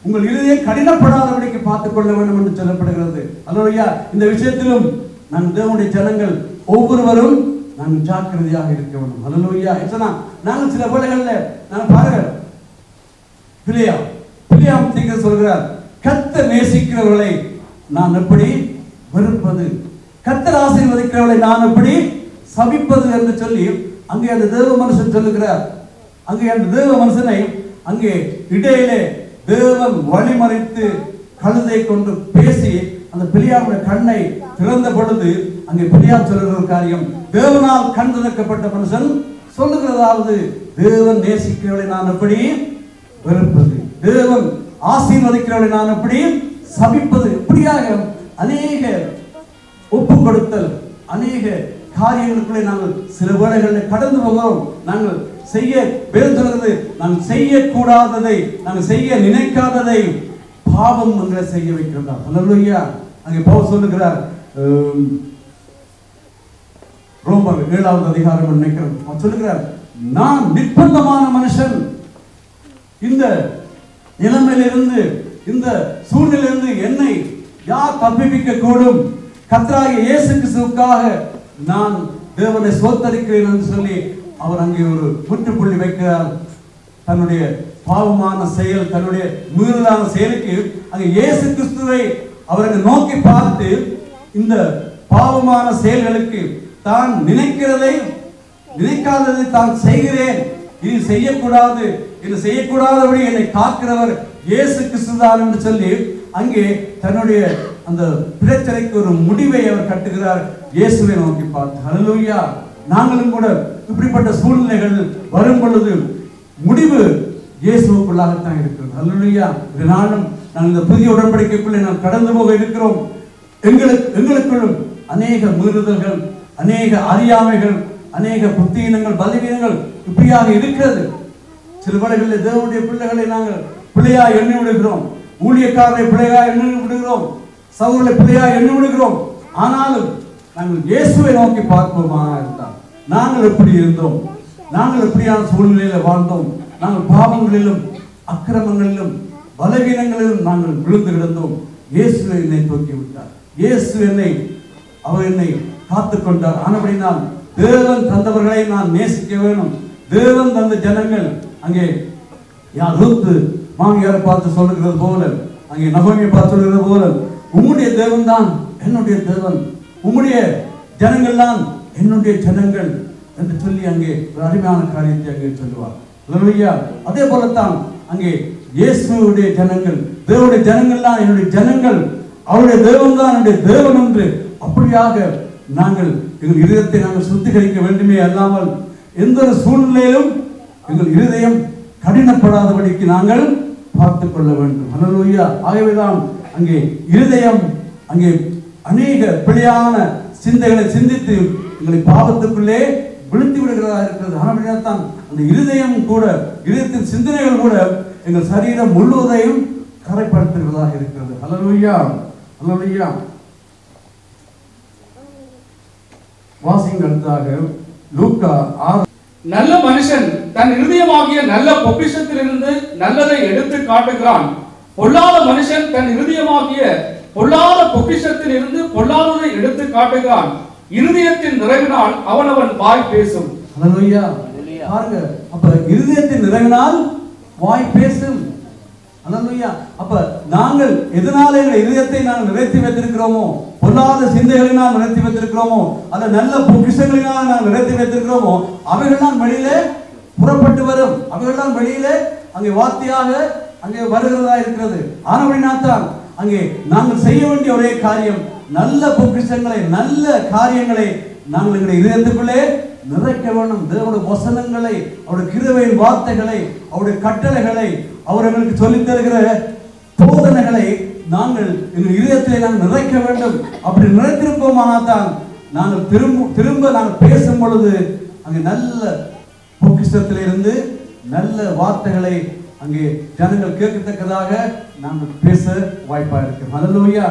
S1: உங்கள் இருதயம் கடினப்படாதபடிக்கு பார்த்துக் கொள்ள வேண்டும் என்று சொல்லப்படுகிறது. ஹல்லேலூயா. இந்த விஷயத்திலும் நாம் தேவனுடைய ஜனங்கள் ஒவ்வொருவரும் நாங்கள் ஜாக்கிரதையாக இருக்க வேண்டும். ஹல்லேலூயா. நாங்கள் சில வேளைகளில் நான் பாருங்கள், பிலியாம் தீர்க்கதரிசி சொல்கிறார், கர்த்தர் நேசிக்கிறவர்களை நான் எப்படி வெறுப்பது, கர்த்தர் ஆசீர்வதிக்கிறவர்களை நான் எப்படி சபிப்பது என்று சொல்லி அங்கே அந்த தேவ மனுஷன் சொல்லுகிறார். அங்கே அந்த தேவ மனுஷனை அங்கே இடையிலே தேவன் வழிமறைத்து கழுதை கொண்டு பேசி அந்த பிலியாமுடைய கண்ணை திறந்த பொழுது அங்கே பிலியாம் சொல்லுகிற ஒரு காரியம், தேவனால் கண் திறக்கப்பட்ட மனுஷன் சொல்லுகிறதாவது, தேவன் நேசிக்கிறவளை நான் எப்படி வெறுப்பது, தேவன் ஆசீர்வதிக்கிறவளை நான் எப்படி சபிப்பது. இப்படியாக அநேக ஒப்பு கொடுத்தல், அநேக காரியங்களுக்குள்ளே நாங்கள் சில வேளைகளில் கடந்து போகிறோம். நாங்கள் செய்ய சொல்கிறது, நாங்கள் செய்யக்கூடாததை, நாங்கள் செய்ய நினைக்காததை பாவம் எங்களை செய்ய வைக்கிறதா. அல்லேலூயா. அங்கே பவுல் சொல்லுகிறார், ரோமர் 7வது அதிகாரம் நினைக்கிறேன், அவர் சொல்லுகிறார், நான் நிர்பந்தமான மனுஷன், இந்த நிலைமையிலிருந்து இந்த சூழ்நிலையிலிருந்து என்னை யார் தப்பிப்பிக்க கூடும்? கர்த்தராகிய இயேசு கிறிஸ்துவுக்காக நான் தேவனை ஸ்தோத்தரிக்கிறேன் என்று சொல்லி அவர் அங்கே ஒரு முற்றுப்புள்ளி வைக்கிறார். தன்னுடைய பாவமான செயல், தன்னுடைய மீறலான செயலுக்கு அங்கே இயேசு கிறிஸ்துவை அவரை நோக்கி பார்த்து, இந்த பாவமான செயல்களுக்கு தான் நினைக்கிறதை நினைக்காததை தான் செய்கிறேன், இது செய்யக்கூடாது, இது செய்யக்கூடாதபடி என்னை காக்கிறவர் இயேசு கிறிஸ்துதான் என்று சொல்லி அங்கே தன்னுடைய அந்த பிரச்சனைக்கு ஒரு முடிவை அவர் கட்டுகிறார், இயேசுவை நோக்கி பார்த்து. ஹல்லேலூயா. நாங்களும் கூட இப்படிப்பட்ட சூழ்நிலைகள் வரும் பொழுது முடிவு இயேசுவுக்குள்ளாகத்தான் இருக்கிறது. ஹல்லேலூயா. இதனாலும் நாங்கள் இந்த புதிய உடன்படிக்கைக்குள்ளே நாம் கடந்து போக இருக்கிறோம். எங்களுக்குள்ளும் அநேக மீறுதல்கள், அநேக அறியாமைகள், அநேக புத்தீனங்கள், பலவீனங்கள் இப்படியாக இருக்கிறது. சில வேளைகளில் தேவனுடைய பிள்ளைகளை நாங்கள் பிள்ளையா எண்ணி விடுகிறோம், ஊழியக்காரரை பிள்ளையா எண்ணி விடுகிறோம், சகோதரரை பிள்ளையா எண்ணி விடுகிறோம். ஆனாலும் நாங்கள் இயேசுவை நோக்கி பார்ப்போமா இருந்தால், நாங்கள் எப்படி இருந்தோம், நாங்கள் எப்படியான சூழ்நிலையில வாழ்ந்தோம், நாங்கள் பாவங்களிலும் அக்கிரமங்களிலும் பலவீனங்களிலும் நாங்கள் விழுந்து கிடந்தோம். இயேசு என்னை தூக்கி விட்டார், இயேசு அவர் என்னை காத்துக் கொண்டார். ஆனபடினால் தேவன் தந்தவர்களை நான் நேசிக்க வேணும். தேவன் தந்த ஜனங்கள் அங்கே ரூத்து மாமியாரை பார்த்து சொல்லுகிறது போல, அங்கே நகோமியை பார்த்து சொல்லுகிறது போல, உம்முடைய தேவன் தான் என்னுடைய தேவன், உம்முடைய ஜனங்கள் தான் என்னுடைய ஜனங்கள் என்று சொல்லி அங்கே ஒரு அருமையான காரியத்தை அங்கே சொல்லுவார். அல்லேலூயா. அதே போலத்தான் அங்கே இயேசுவுடைய ஜனங்கள், தேவனுடைய ஜனங்கள் தான் என்னுடைய ஜனங்கள், அவருடைய தேவன் தான் என்னுடைய தேவன் என்று அப்படியாக நாங்கள் எங்கள் இருதயத்தை நாங்கள் சுத்திகரிக்க வேண்டுமே அல்லாமல் எந்த ஒரு சூழ்நிலையிலும் எங்கள் இருதயம் கடினப்படாதபடிக்கு நாங்கள் பார்த்துக் கொள்ள வேண்டும். அல்லேலூயா. ஆகவேதான் அங்கே இருதயம் அங்கே அநேக பிழையான சிந்தைகளை சிந்தித்து எங்களை பாவத்துக்குள்ளே விழுத்தி விடுகிறதா இருக்கிறது. ஆனால் தான் அந்த இருதயம் கூட, இருதயத்தின் சிந்தனைகள் கூட எங்கள் சரீரம் முழுவதையும் கரைப்படுத்துகிறதாக இருக்கிறது. அல்லேலூயா. அல்லேலூயா. வாசிங்கள்தாக லூக்கா 6.
S2: நல்ல மனுஷன் தன் இருதயமாகிய நல்ல பொக்கிஷத்திலிருந்து நல்லதை எடுத்து காட்டுகிறான், பொல்லாத மனுஷன் தன் இருதயமாகிய பொல்லாத பொக்கிஷத்தில் இருந்து பொல்லாததை எடுத்து காட்டுகிறான், இருதயத்தின் நிறைவினால் அவனவன் வாய் பேசும்.
S1: அல்லேலூயா. பாருங்க, அப்ப இருதயத்தின் நிறைவினால் வாய் பேசும். அல்லேலூயா. அப்ப நாங்கள் எதனால எங்கள் இதயத்தை நாங்கள் நிறைத்து வைத்திருக்கிறோமோ, பொல்லாத சிந்தைகளினால் நிறைத்து வைத்திருக்கிறோமோ, அல்ல நல்ல பொக்கிஷங்களினால் நாங்கள் நிறைத்து வைத்திருக்கிறோமோ, அவைகள்லாம் வெளியிலே புறப்பட்டு வரும், அவைகள்லாம் வெளியிலே அங்கே வார்த்தையாக அங்கே வருகிறதா இருக்கிறது. ஆனபடினால்தான் அங்கே நாங்கள் செய்ய வேண்டிய ஒரே காரியம், நல்ல பொக்கிஷங்களை, நல்ல காரியங்களை நாங்கள் எங்களுடைய இதயத்துக்குள்ளே நிறைக்க வேண்டும். தேவனுடைய வசனங்களை, அவருடைய கிருபையின் வார்த்தைகளை, அவருடைய கட்டளைகளை, அவர் எங்களுக்கு சொல்லித் தருகிற போதனைகளை நாங்கள் எங்கள் இதயத்திலே நாங்கள் நிறைக்க வேண்டும். அப்படி நிறைத்திருப்போமானால் தான் நாங்கள் திரும்ப நாங்கள் பேசும் பொழுது அங்கே நல்ல பொக்கிஷத்திலிருந்து நல்ல வார்த்தைகளை அங்கே ஜனங்கள் கேட்கத்தக்கதாக நாங்கள் பேச வாய்ப்பா இருக்கு. அல்லேலூயா.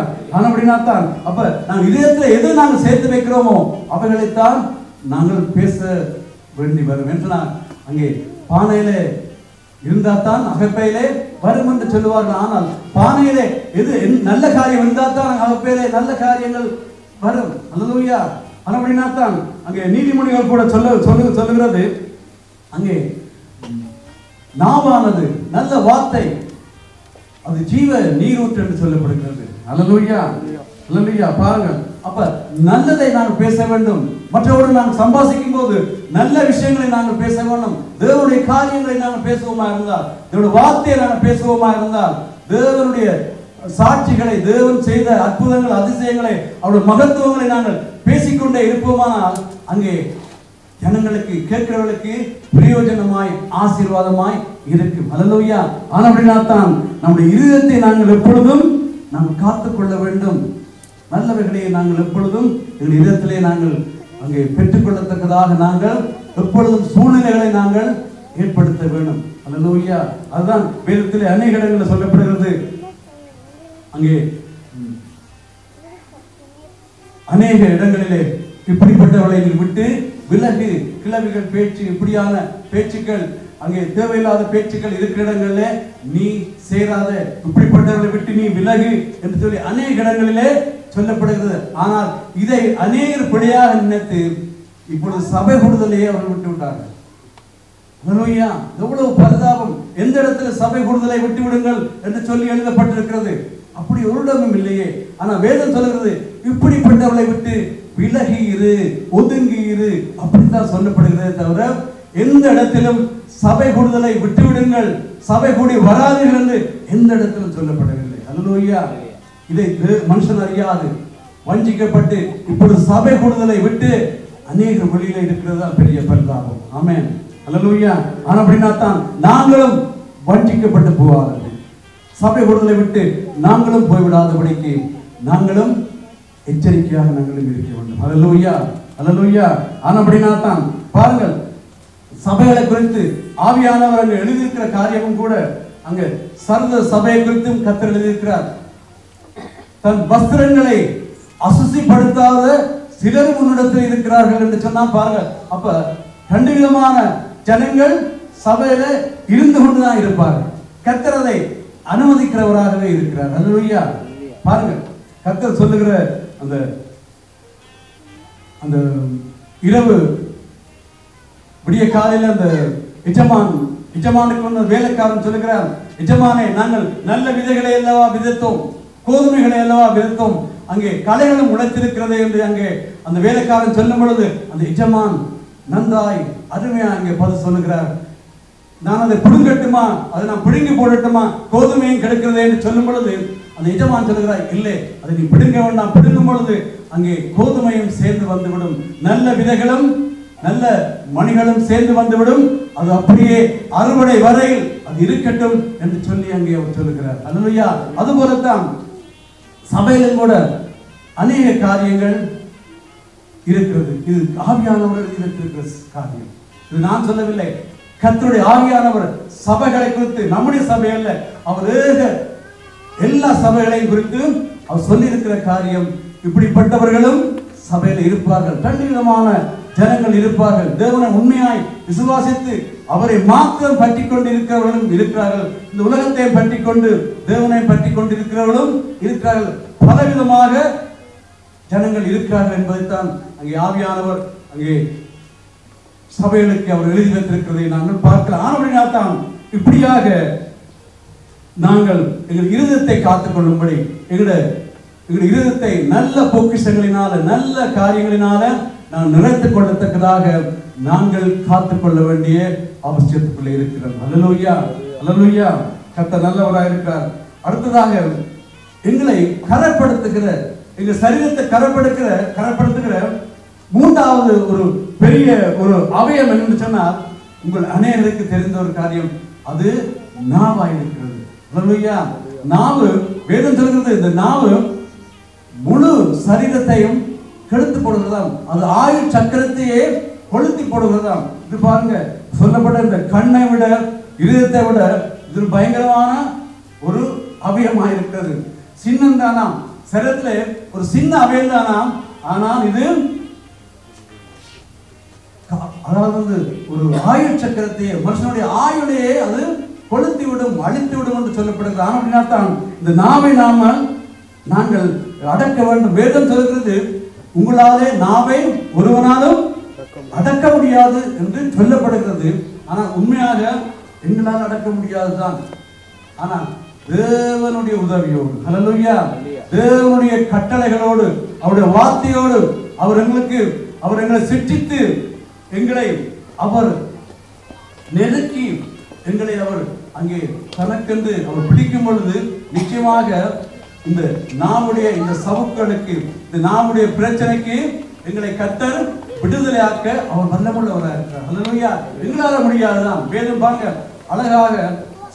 S1: அப்படின்னா தான் அப்ப நாங்கள் இதயத்தில் எது நாங்கள் சேர்த்து வைக்கிறோமோ அவைகளைத்தான் நாங்கள் பேச வேண்டி வரும். என்றா அங்கே பானையிலே இருந்தா தான் அகப்பையிலே வரும் என்று சொல்லுவார்கள். ஆனால் பானையிலே எது நல்ல காரியம் இருந்தா தான் அகப்பையிலே நல்ல காரியங்கள் வரும். அல்லேலூயா. அப்படின்னா தான் அங்கே நீதிமொழிகள் கூட சொல்லுகிறது, அங்கே நாவானது நல்ல வார்த்தை அது ஜீவ நீரூற்று என்று சொல்லப்படுகிறது. அல்லேலூயா. அல்லேலூயா. பாருங்க, அப்ப நல்லதை நான் பேச வேண்டும். மற்றவர்கள் நான் சம்பாதிக்கும் போது நல்ல விஷயங்களை நாங்கள் பேச வேண்டும். தேவனுடைய காரியங்களை நாங்கள் பேசுவோமா இருந்தால், தேவனுடைய வார்த்தையை நாங்கள் பேசுவோமா இருந்தால், தேவனுடைய சாட்சிகளை, தேவன் செய்த அற்புதங்கள், அதிசயங்களை, அவருடைய மகத்துவங்களை நாங்கள் பேசிக்கொண்டே இருப்போமானால் அங்கே ஜனங்களுக்கு, கேட்கிறவர்களுக்கு பிரயோஜனமாய், ஆசீர்வாதமாய் இருக்கும். அல்லேலூயா. ஆனபடினால்தான் நம்முடைய இருதயத்தை நாங்கள் எப்பொழுதும் நாங்கள் காத்துக்கொள்ள வேண்டும். நல்லவைகளை நாங்கள் எப்பொழுதும் எங்கள் இதயத்திலே நாங்கள் அங்கே பெற்றுக்கொள்ளத்தக்கதாக நாங்கள் எப்பொழுதும் சூழ்நிலைகளை நாங்கள் ஏற்படுத்த வேண்டும். அல்லேலூயா. அதுதான் வேதத்திலே அநேக இடங்களில் சொல்லப்படுகிறது. அங்கே அநேக இடங்களிலே இப்படிப்பட்டவர்களை விட்டு விலகு, கிளவிகள் பேச்சு, இப்படியான பேச்சுக்கள், அங்கே தேவையில்லாத பேச்சுக்கள் இருக்கிற இடங்களிலே நீ சேராத, இப்படிப்பட்டவர்களை விட்டு நீ விலகு என்று சொல்லி அநேக இடங்களிலே சொல்லப்படுகிறது. ஆனால் இதை அநேகர் பிழையாக நினைத்து இப்பொழுது சபை கூடுதலையே அவர்கள் விட்டு விட்டார்கள். அல்லேலூயா. எவ்வளவு பரிதாபம்! எந்த இடத்துல சபை கூடுதலை விட்டு விடுங்கள் என்று சொல்லி எழுதப்பட்டிருக்கிறது? அப்படி ஒரு இடமும் இல்லையே. ஆனா வேதம் சொல்கிறது இப்படிப்பட்டவர்களை விட்டு விலகி இரு, ஒதுங்கி இரு, அப்படித்தான் சொல்லப்படுகிறதே தவிர எந்த இடத்திலும் சபை கூடுதலை விட்டுவிடுங்கள், சபை கூடி வராதீர்கள் என்று எந்த இடத்திலும் சொல்லப்படவில்லை. அல்லேலூயா. இதை மனுஷன் அறியாது வஞ்சிக்கப்பட்டு இப்பொழுது சபை கூடுதலை விட்டு அநேக வழியில இருக்கிறதா பெரிய பரிதாபம். ஆமென். அல்லேலூயா. ஆனா அப்படின்னா தான் நாங்களும் வஞ்சிக்கப்பட்டு போவார்கள். சபை கூடுதலை விட்டு நாங்களும் போய்விடாதபடிக்கு நாங்களும் எச்சரிக்கையாக நாங்களும் இருக்க வேண்டும். அல்லேலூயா. அல்லேலூயா. ஆனா அப்படின்னா தான் பாருங்கள், சபைகளை குறித்து ஆவியானவர் அங்கு எழுதியிருக்கிற காரியமும் கூட அங்க சர்வ சபையை குறித்தும் கர்த்தர் எழுதியிருக்கிறார். தன் வஸ்திரங்களை அசுசிப்படுத்தாத சிலர் முன்னிடத்தில் இருக்கிறார்கள் என்று சொன்னா பாருங்க. அப்ப ரெண்டு விதமான ஜனங்கள் சபையில இருந்து கொண்டுதான் இருப்பார்கள். கர்த்தர் அதை அனுமதிக்கிறவராகவே இருக்கிறார். அல்லேலூயா. பாருங்க, கர்த்தர் சொல்லுகிற அந்த அந்த இரவு விடிய காலையில் அந்த எஜமானுக்கு வேலைக்காரன் சொல்லுகிறார், எஜமானே நாங்கள் நல்ல விதைகளை அல்லவா விதைத்தோம், கோதுமைகளை அல்லவா விதைத்தோம், அங்கே களைகளும் உழைத்திருக்கிறது என்று அங்கே அந்த வேலைக்காரன் சொல்லும் பொழுது அந்த எஜமான் நன்றாய் அருமையா அங்கே பதில் சொல்லுகிறார். நான் அதை புடுங்கட்டுமா, அதை நான் பிடுங்கி போடட்டுமா, கோதுமையும் கிடைக்கிறது என்று சொல்லும் பொழுது அந்த எஜமான் சொல்லுகிறார், இல்லை அதை நீ பிடுங்க வேண்டாம், பிடுங்கும் பொழுது அங்கே கோதுமையும் சேர்ந்து வந்துவிடும், நல்ல விதைகளும் நல்ல மணிகளும் சேர்ந்து வந்துவிடும், அது அப்படியே அறுவடை வரையில் அது இருக்கட்டும் என்று சொல்லி அங்கே அவர் சொல்லுகிறார். அல்லேலூயா. அதுபோலத்தான் சபையிலும் கூட அநேக காரியங்கள் இருக்கிறது. இது ஆவியானவர் இருக்கிற காரியம், இது நான் சொல்லவில்லை. கர்த்தருடைய ஆவியானவர் சபைகளை குறித்து, நம்முடைய சபையல்ல, அவர் எல்லா சபைகளையும் குறித்து அவர் சொல்லி இருக்கிற காரியம், இப்படிப்பட்டவர்களும் சபையில் இருப்பார்கள், ரெண்டு விதமான ஜனங்கள் இருப்பார்கள். தேவனை உண்மையாய் விசுவாசித்து அவரை மாத்திரம் பற்றி கொண்டு இருக்கிறவர்களும் இருக்கிறார்கள், இந்த உலகத்தை பற்றி கொண்டு தேவனை பற்றி கொண்டு இருக்கிறவர்களும் இருக்கிறார்கள். பலவிதமாக ஜனங்கள் இருக்கிறார்கள் என்பதைத்தான் அங்கே ஆவியானவர் அங்கே சபைகளுக்கு அவர் எழுதி வைத்திருக்கிறதை நாங்கள் பார்க்கலாம். ஆனபடினால்தான் இப்படியாக நாங்கள் எங்கள் இருதயத்தை காத்துக் கொள்ளும்படி, எங்கள் இருதயத்தை நல்ல பொக்கிஷங்களினால, நல்ல காரியங்களினால நான் நிறைத்துக் கொள்ளத்தக்கதாக நாங்கள் காத்துக்கொள்ள வேண்டிய அவசியத்துக்குள்ளே இருக்கிறோம். அல்லேலூயா. அல்லேலூயா. கர்த்தர் நல்லவராக இருக்கிறார். அடுத்ததாக எங்களை கரைப்படுத்துகிற, எங்கள் சரீரத்தை கரைப்படுத்துகிற மூன்றாவது ஒரு பெரிய ஒரு அவயம் என்று சொன்னால், உங்கள் அநேகருக்கு தெரிந்த ஒரு காரியம், அது நாவாய் இருக்கிறது. அல்லேலூயா. நாவு, வேதம் சொல்கிறது, இந்த நாவு முழு சரீரத்தையும் கெடுத்து போடுகிறதாம், அது ஆயுள் சக்கரத்தையே கொளுத்தி போடுகிறதாம். இது பாருங்க, சொல்லப்பட்ட இந்த கண்ணை விட, இருதயத்தை விட இது பயங்கரமான ஒரு அவயமாக இருக்கிறது. சின்னம் தானாம், சரீரத்துல ஒரு சின்ன அவயம் தானாம், ஆனால் இது அதாவது ஒரு ஆயுள் சக்கரத்தையே, மனுஷனுடைய ஆயுளையே அது கொளுத்தி விடும், அழித்து விடும் என்று சொல்லப்படுகிறது. ஆனால் அப்படின்னா தான் இந்த நாவை நாங்கள் அடக்க வேண்டும். வேதம் சொல்கிறது, உங்களாலே நாவை ஒருவனாலும் அடக்க முடியாது என்று சொல்லப்படுகிறது. ஆனால் உண்மையாக எங்களால் அடக்க முடியாதுதான். ஆனால் தேவனுடைய உதவியோடு, அல்லேலூயா, தேவனுடைய கட்டளைகளோடு, அவருடைய வார்த்தையோடு அவர் எங்களை சிற்றித்து எங்களை அவர் நெருக்கி எங்களை அவர் அங்கே தனக்கென்று அவர் பிடிக்கும் பொழுது நிச்சயமாக இந்த நாமுடைய இந்த சவுக்களுக்கு இந்த நாமுடைய பிரச்சனைக்கு எங்களை கர்த்தர் விடுதலையாக்க அவர் வல்லமுள்ளவராக இருக்கிறார். அல்லேலூயா. எங்களால முடியாதுதான். வேதம் பார்க்க அழகாக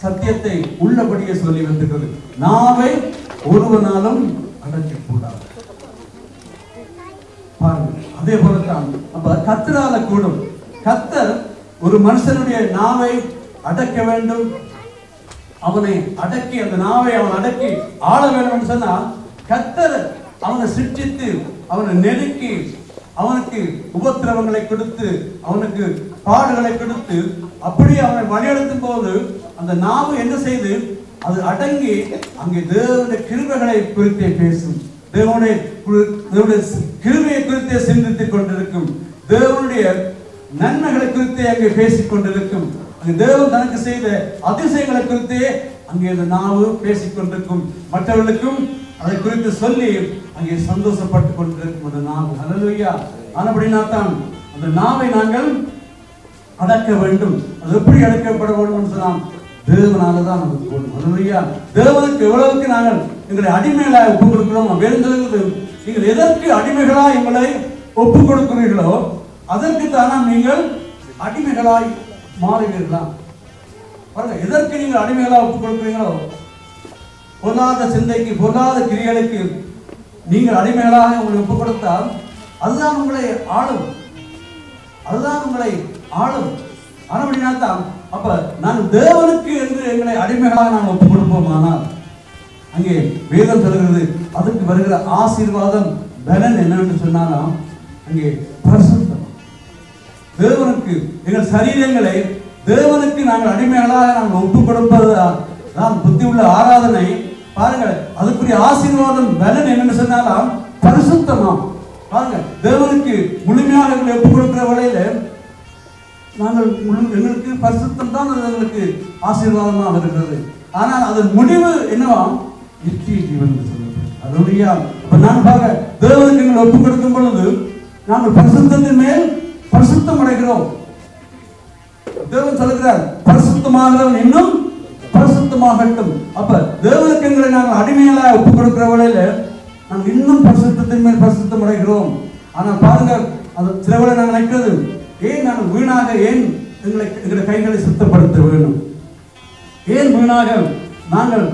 S1: சத்தியத்தை உள்ளபடியே சொல்லி வந்திருக்கிறது. நாவை ஒருவனாலும் அடக்க கூடாது. பாருங்க, அதே போலத்தான் அப்ப கர்த்தரால கூடும். கர்த்தர் ஒரு மனுஷனுடைய நாவை அடக்க வேண்டும், அவனை அடக்கி அந்த நாவை அவன் அடக்கி ஆள வேண்டும் சொன்னா கர்த்தர் அவனை சிற்றித்து அவனை நெருக்கி அவனுக்கு உபத்திரவங்களை கொடுத்து அவனுக்கு பாடுகளை கொடுத்து அப்படியே அவனை வழிநடத்தும் போது அந்த நாவு என்ன செய்து அது அடங்கி அங்கே தேவனுடைய கிருபைகளை குறித்தே பேசும், தேவனுடைய கிருபையை குறித்தே சிந்தித்துக் கொண்டிருக்கும், தேவனுடைய நன்மைகளை குறித்தே அங்கே பேசிக் கொண்டிருக்கும், அங்கே தேவன் தனக்கு செய்த அதிசயங்களை குறித்தே அங்கே அந்த நாவு பேசிக் கொண்டிருக்கும், மற்றவர்களுக்கும் அதை குறித்து சொல்லி அங்கே சந்தோஷப்பட்டு கொண்டிருக்கும் அந்த நாவு. அல்லேலூயா. ஆனபடினா தான் அந்த நாவை நாங்கள் அடக்க வேண்டும். அது எப்படி அடக்கப்பட வேண்டும் சொன்னால் தேவனால தான் நமக்கு கூடும். அல்லேலூயா. தேவனுக்கு எவ்வளவுக்கு நாங்கள் எங்களை அடிமைகளாக ஒப்புக் கொடுக்கிறோம். வேறு நீங்கள் எதற்கு அடிமைகளாய் எங்களை ஒப்புக் கொடுக்கிறீர்களோ அதற்கு தானா நீங்கள் அடிமைகளாய் மாறுவீர்களா? பாருங்க, எதற்கு நீங்கள் அடிமைகளாக ஒப்புக் கொடுக்கிறீங்களோ பொல்லாத சிந்தைக்கு பொல்லாத கிரியைகளுக்கு நீங்கள் அடிமைகளாக உங்களை ஒப்புக் கொடுத்தால் அதுதான் உங்களை ஆளும், அதுதான் உங்களை ஆளும். ஆனபடினால்தான் அப்ப நான் தேவனுக்கு என்று எங்களை அடிமைகளாக நாம் ஒப்புக் கொடுப்போமானால் அங்கே வேதம் சொல்கிறது அதுக்கு வருகிற ஆசீர்வாதம் பலன் என்னன்னு சொன்னாலும் அங்கே பரிசுத்தம். தேவனுக்கு எங்கள் சரீரங்களை தேவனுக்கு நாங்கள் அடிமைகளாக நாங்கள் ஒப்புக் கொடுப்பதுதான் புத்தி உள்ள ஆராதனை. பாருங்கள், அதுக்குரிய ஆசீர்வாதம் பலன் என்னன்னு சொன்னாலும் பரிசுத்தமா. பாருங்க, தேவனுக்கு முழுமையாக எங்களை ஒப்புக் கொடுக்கிற வகையில நாங்கள் எங்களுக்கு பரிசுத்தம் தான் எங்களுக்கு ஆசீர்வாதமா வருகிறது. ஆனால் அதன் முடிவு என்னவா? நித்திய ஜீவன் சொல்லுங்கள். அதுடைய நாங்கள் பார்க்க தேவனுக்கு எங்களை ஒப்புக் கொடுக்கும் பொழுது நாங்கள் பரிசுத்தத்தின் மேல் பரிசுத்தம் அடைகிறோம். தேவன் சொல்லுகிறார் பரிசுத்தமாகிறவன் இன்னும் பரிசுத்தமாகட்டும். அப்ப தேவனுக்கு எங்களை நாங்கள் அடிமைகளாக ஒப்புக் கொடுக்கிற வேளையில நாங்கள் இன்னும் பரிசுத்தத்தின் மேல் பரிசுத்தம் அடைகிறோம். ஆனால் பாருங்க, அது சில வேளை நாங்கள் நினைக்கிறது ஏன் நாங்கள் வீணாக ஏன் எங்களை கைகளை சுத்தப்படுத்த வேண்டும், ஏன் வீணாக நாங்கள்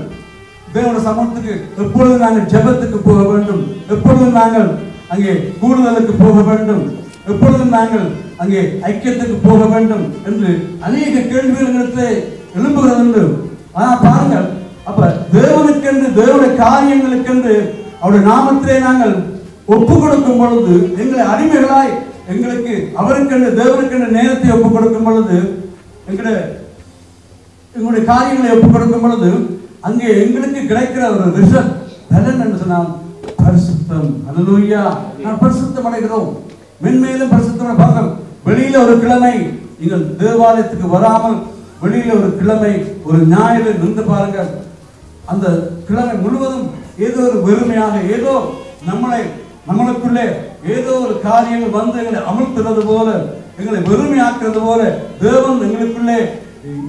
S1: தேவனுடைய சமூகத்துக்கு எப்பொழுதும் நாங்கள் ஜெபத்துக்கு போக வேண்டும், எப்பொழுதும் நாங்கள் அங்கே கூடுதலுக்கு போக வேண்டும், எப்பொழுதும் நாங்கள் அங்கே ஐக்கியத்துக்கு போக வேண்டும் என்று அநேக கேள்விகளிடத்தை எழுப்புகிறது உண்டு. ஆனால் பாருங்கள், அப்ப தேவனுக்கென்று தேவனுடைய காரியங்களுக்கென்று அவருடைய நாமத்திலே நாங்கள் ஒப்புக் கொடுக்கும் பொழுது எங்களை அடிமைகளாய் எங்களுக்கு அவருக்கென்று தேவனுக்கென்று நேரத்தை ஒப்புக் கொடுக்கும் பொழுது எங்களுடைய காரியங்களை ஒப்புக் கொடுக்கும் பொழுது அங்கே எங்களுக்கு கிடைக்கிற ஒரு ரிசல்ட் பலன் என்று சொன்னால் பரிசுத்தம். அல்லேலூயா. நான் பரிசுத்தம் அடைகிறோம், மென்மேலும் பரிசுத்தம். பாருங்கள், வெளியில ஒரு கிழமை நீங்கள் தேவாலயத்துக்கு வராமல் வெளியில ஒரு கிழமை ஒரு ஞாயிறு நின்று பாருங்க, அந்த கிழமை முழுவதும் ஏதோ ஒரு வெறுமையாக ஏதோ நம்மளுக்குள்ளே ஏதோ ஒரு காரியங்கள் வந்து எங்களை அமர்த்துறது போல எங்களை வெறுமையாக்குறது போல தேவன் எங்களுக்குள்ளே